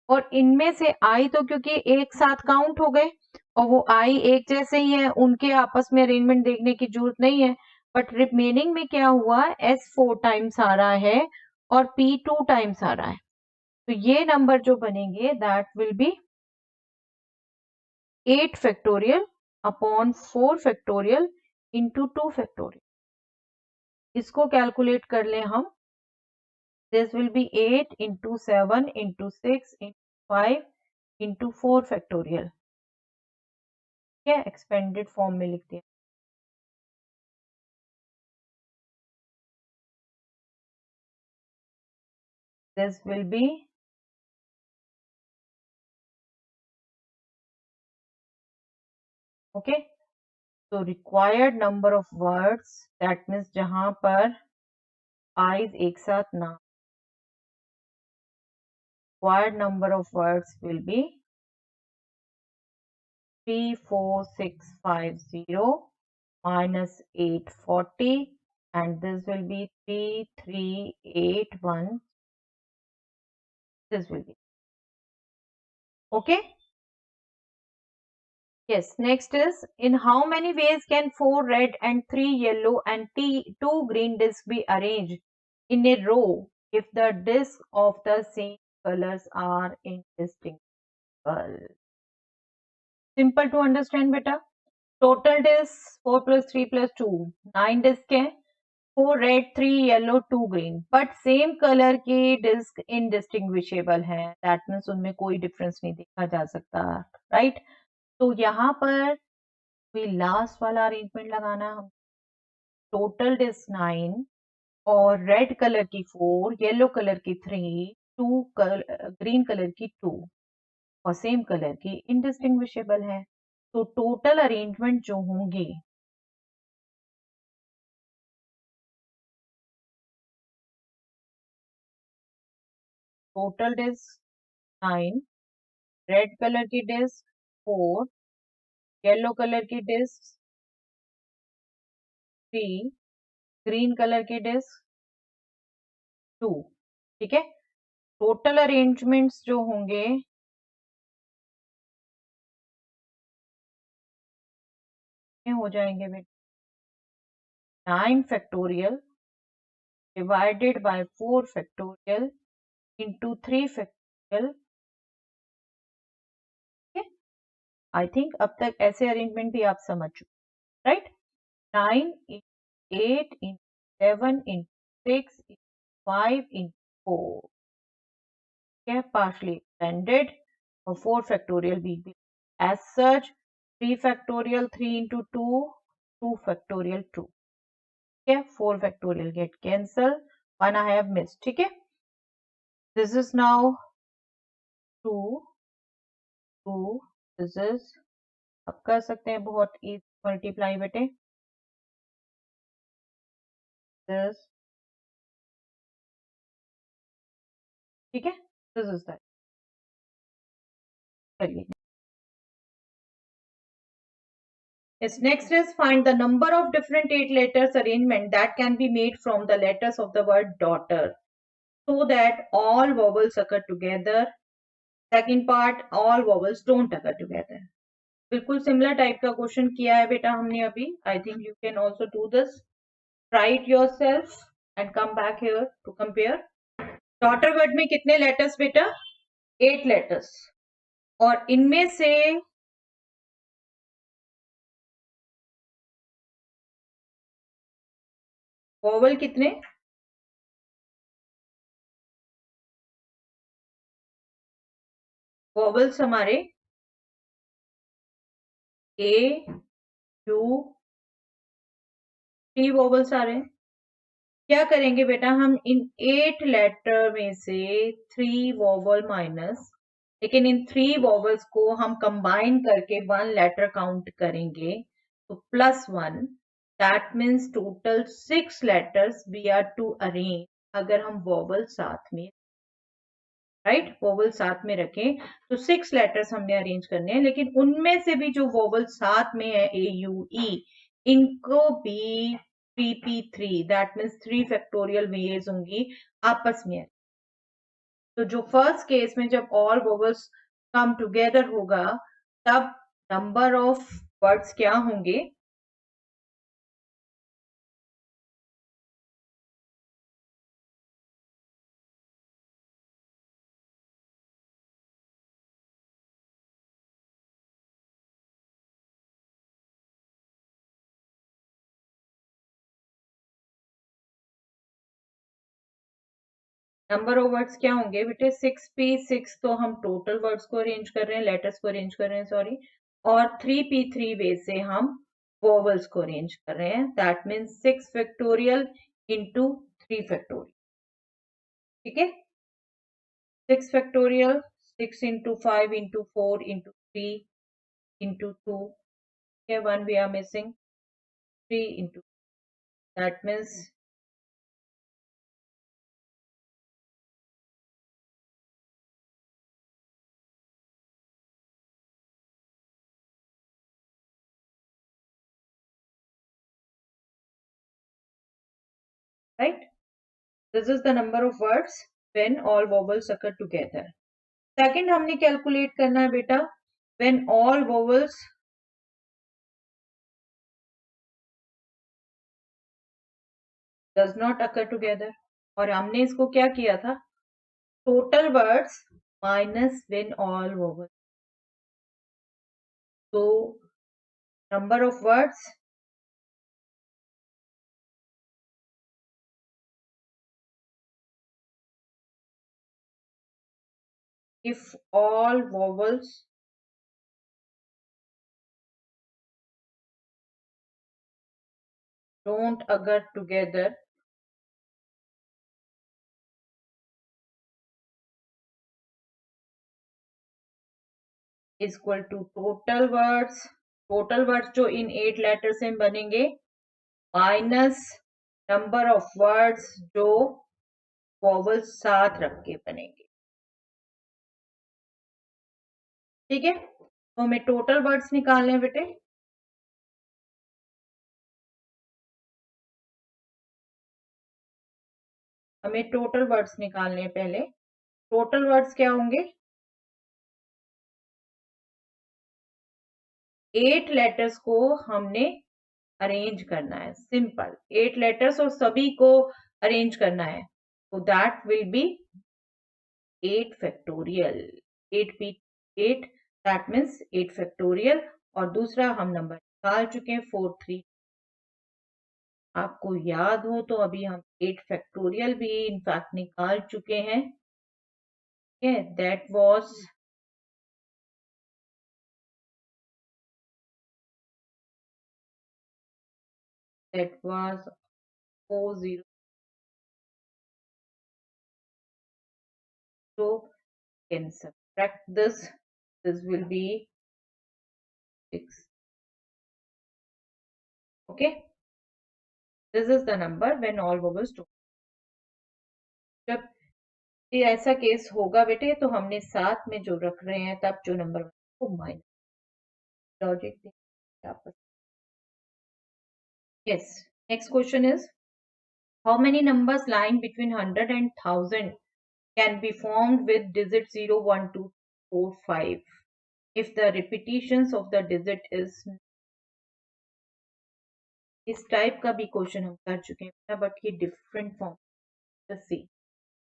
और इनमें से आई तो क्योंकि एक साथ काउंट हो गए और वो आई एक जैसे ही है, उनके आपस में अरेंजमेंट देखने की जरूरत नहीं है, बट रिमेनिंग में क्या हुआ, एस 4 टाइम्स आ रहा है और पी 2 टाइम्स आ रहा है, तो ये नंबर जो बनेंगे that will be 8 factorial upon 4 factorial into 2 factorial, इसको कैलकुलेट कर लें हम, this will B 8 into 7 into 6 into 5 into 4 factorial, ठीक है, एक्सपेंडेड फॉर्म में लिख दिया, this will be okay, so required number of words, that means जहां पर eyes एक साथ ना, required number of words will be 34650 minus 840 and this will be 3381, this will be okay. Yes, next is, in how many ways can 4 red and 3 yellow and 2 green discs be arranged in a row if the discs of the same colors are indistinguishable. Simple to understand beta. Total discs 4 plus 3 plus 2 9 disc है, 4 red 3 yellow 2 green, but same colour के disc indistinguishable हैं, that means उनमें कोई difference नहीं देखा जा सकता, right. तो यहाँ पर कोई लास्ट वाला अरेंजमेंट लगाना, हम टोटल डिस्क 9 और रेड कलर की 4, येलो कलर की 3, ग्रीन कलर की 2 और सेम कलर की इनडिस्टिंग्विशेबल है। तो टोटल अरेंजमेंट जो होंगे टोटल डिस्क 9, रेड कलर की डिस्क 4, येलो कलर की डिस्क 3, ग्रीन कलर की डिस्क 2, ठीक है। टोटल अरेंजमेंट्स जो होंगे हो जाएंगे 9 factorial divided by 4 factorial into 3 factorial। I think अब तक ऐसे अरेंजमेंट भी आप समझ चुके, right. 9 into 8 into 7 into 6 into 5 into 4, okay, partially extended, or 4 factorial will be as such 3 factorial 3 into 2 2 factorial 2, okay, 4 factorial get cancelled, 1 I have missed, ठीक है। this is now 2 2, this is, अब कर सकते हैं बहुत इजी मल्टीप्लाई बेटे, this, ठीक है, this is that, चलिए। Yes, next is find the number of different 8 letters arrangement that can be made from the letters of the word daughter so that all vowels occur together. Second part, all vowels don't occur together. बिल्कुल similar type का question किया है बेटा हमने अभी। I think you can also do this, try it yourself and come back here to compare. Daughter word में कितने letters बेटा? 8 लेटर्स, और इनमें से वॉवल कितने? वॉवल्स हमारे ए यू 3 वॉवल्स आ रहे हैं। क्या करेंगे बेटा, हम इन 8 लेटर में से 3 वॉवल माइनस, लेकिन इन 3 वॉवल्स को हम कंबाइन करके 1 लेटर काउंट करेंगे, तो +1, that means total 6 letters we are to arrange अगर हम वॉवल साथ में, राइट, वॉवल साथ में रखें तो 6 लेटर्स हमने अरेंज करने हैं, लेकिन उनमें से भी जो वॉवल साथ में है ए यू ई, इनको भी 3p3, that means 3 factorial veg होंगी आपस में। तो जो फर्स्ट केस में जब ऑल वॉवल्स कम टुगेदर होगा तब नंबर ऑफ वर्ड्स क्या होंगे? नंबर ऑफ वर्ड्स क्या होंगे बेटे? 6p6 तो हम टोटल वर्ड्स को अरेंज कर रहे हैं, लेटर्स को अरेंज कर रहे हैं, सॉरी, और 3p3 वे से हम वॉवल्स को अरेंज कर रहे हैं, that means 6 factorial into 3 factorial, ठीक है। 6 factorial 6 into 5 into 4 into 3 into 2, okay, 1 we are missing, 3 into, that means right, this is the number of words when all vowels occur together. Second हमने calculate करना है बेटा when all vowels does not occur together, और हमने इसको क्या किया था, total words minus when all vowel, तो number of words if all vowels don't occur together is equal to total words जो इन 8 लेटर से बनेंगे माइनस नंबर ऑफ वर्ड्स जो वॉवल साथ रख के बनेंगे। ठीक है, तो हमें टोटल वर्ड्स निकालने हैं बेटे। हमें टोटल वर्ड्स निकालने हैं। पहले टोटल वर्ड्स क्या होंगे, 8 लेटर्स को हमने अरेंज करना है, सिंपल 8 लेटर्स और सभी को अरेंज करना है, तो that will be 8 factorial, 8 that means 8 factorial. और दूसरा हम नंबर निकाल चुके हैं 4 3, आपको याद हो तो अभी हम 8 फैक्टोरियल भी इनफैक्ट निकाल चुके हैं। That was that was 40, so can subtract this will be 6. Okay, this is the number when all vowels to, जब ये ऐसा केस होगा बेटे तो हमने साथ में जो रख रहे हैं तब जो नंबर वो minus logic. yes, next question is how many numbers lying between 100 and 1000 can be formed with digit 0 1 2 4 5 if the repetitions of the digit is, इस टाइप का भी क्वेश्चन हम कर चुके हैं बट ये different form. See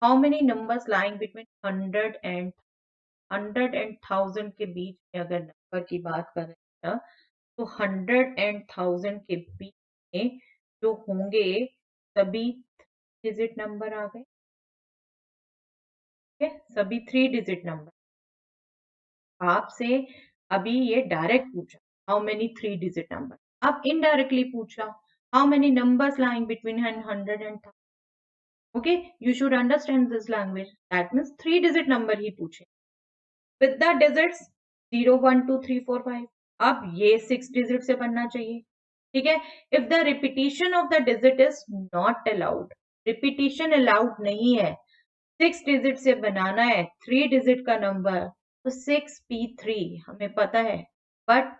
how many numbers lying between 100 and 1000 के बीच में अगर नंबर की बात करें तो 100 and 1000 के बीच में जो होंगे सभी डिजिट नंबर आ गए। ठीक है, सभी 3 डिजिट नंबर। आपसे अभी ये डायरेक्ट पूछा हाउ मेनी 3 डिजिट नंबर, अब इनडायरेक्टली पूछा how many numbers lying between 100 and 1000. Okay, you should understand this language. That means 3 digit number ही पूछे with the digits 0 1 2 3 4 5. अब ये 6 digit से बनना चाहिए। ठीक है, if the repetition of the digit is not allowed, repetition allowed नहीं है, 6 digit से बनाना है 3 digit का नंबर, तो 6p3 हमें पता है, बट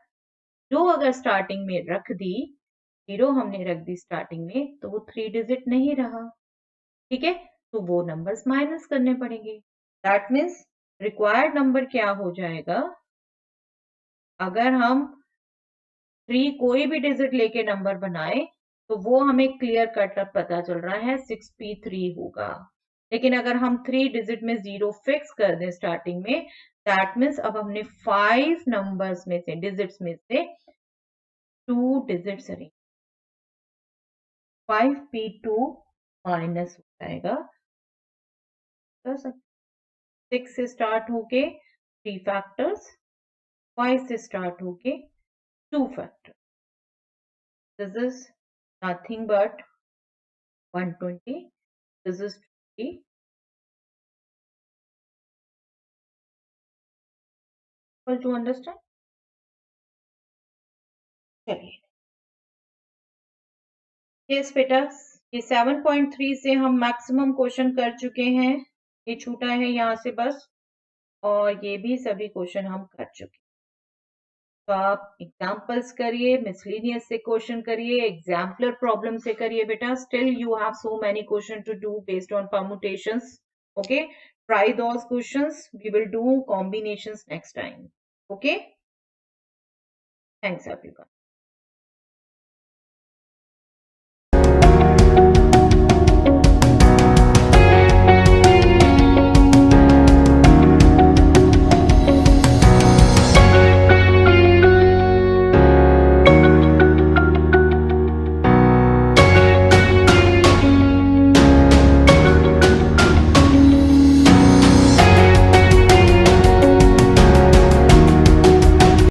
जो अगर स्टार्टिंग में रख दी 0 हमने रख दी स्टार्टिंग में तो वो 3 डिजिट नहीं रहा। ठीक है, तो वो नंबर्स माइनस करने पड़ेंगे। दैट मीन्स रिक्वायर्ड नंबर क्या हो जाएगा, अगर हम 3 कोई भी डिजिट लेके नंबर बनाए तो वो हमें क्लियर कट पता चल रहा है 6p3 होगा। लेकिन अगर हम 3 डिजिट में 0 फिक्स कर दें स्टार्टिंग में, दैट मीन्स अब हमने 5 नंबर्स में से डिजिट्स में से 2 डिजिट्स अरेंज, 5p2 माइनस हो जाएगा 6 से स्टार्ट होके 3 फैक्टर्स, 5 से स्टार्ट होके 2 factors. This is nothing but 120, this is 20, to understand. चलिए यस बेटा, ये 7.3 से हम मैक्सिमम क्वेश्चन कर चुके हैं, ये छूटा है यहाँ से बस, और ये भी सभी क्वेश्चन हम कर चुके हैं। तो आप एग्जाम्पल्स करिए, मिसलिनियस से क्वेश्चन करिए, एग्जाम्पलर प्रॉब्लम से करिए बेटा। Still you have so many question to do based on permutations. Okay, try those questions, we will do combinations next time. Okay, thanks everyone.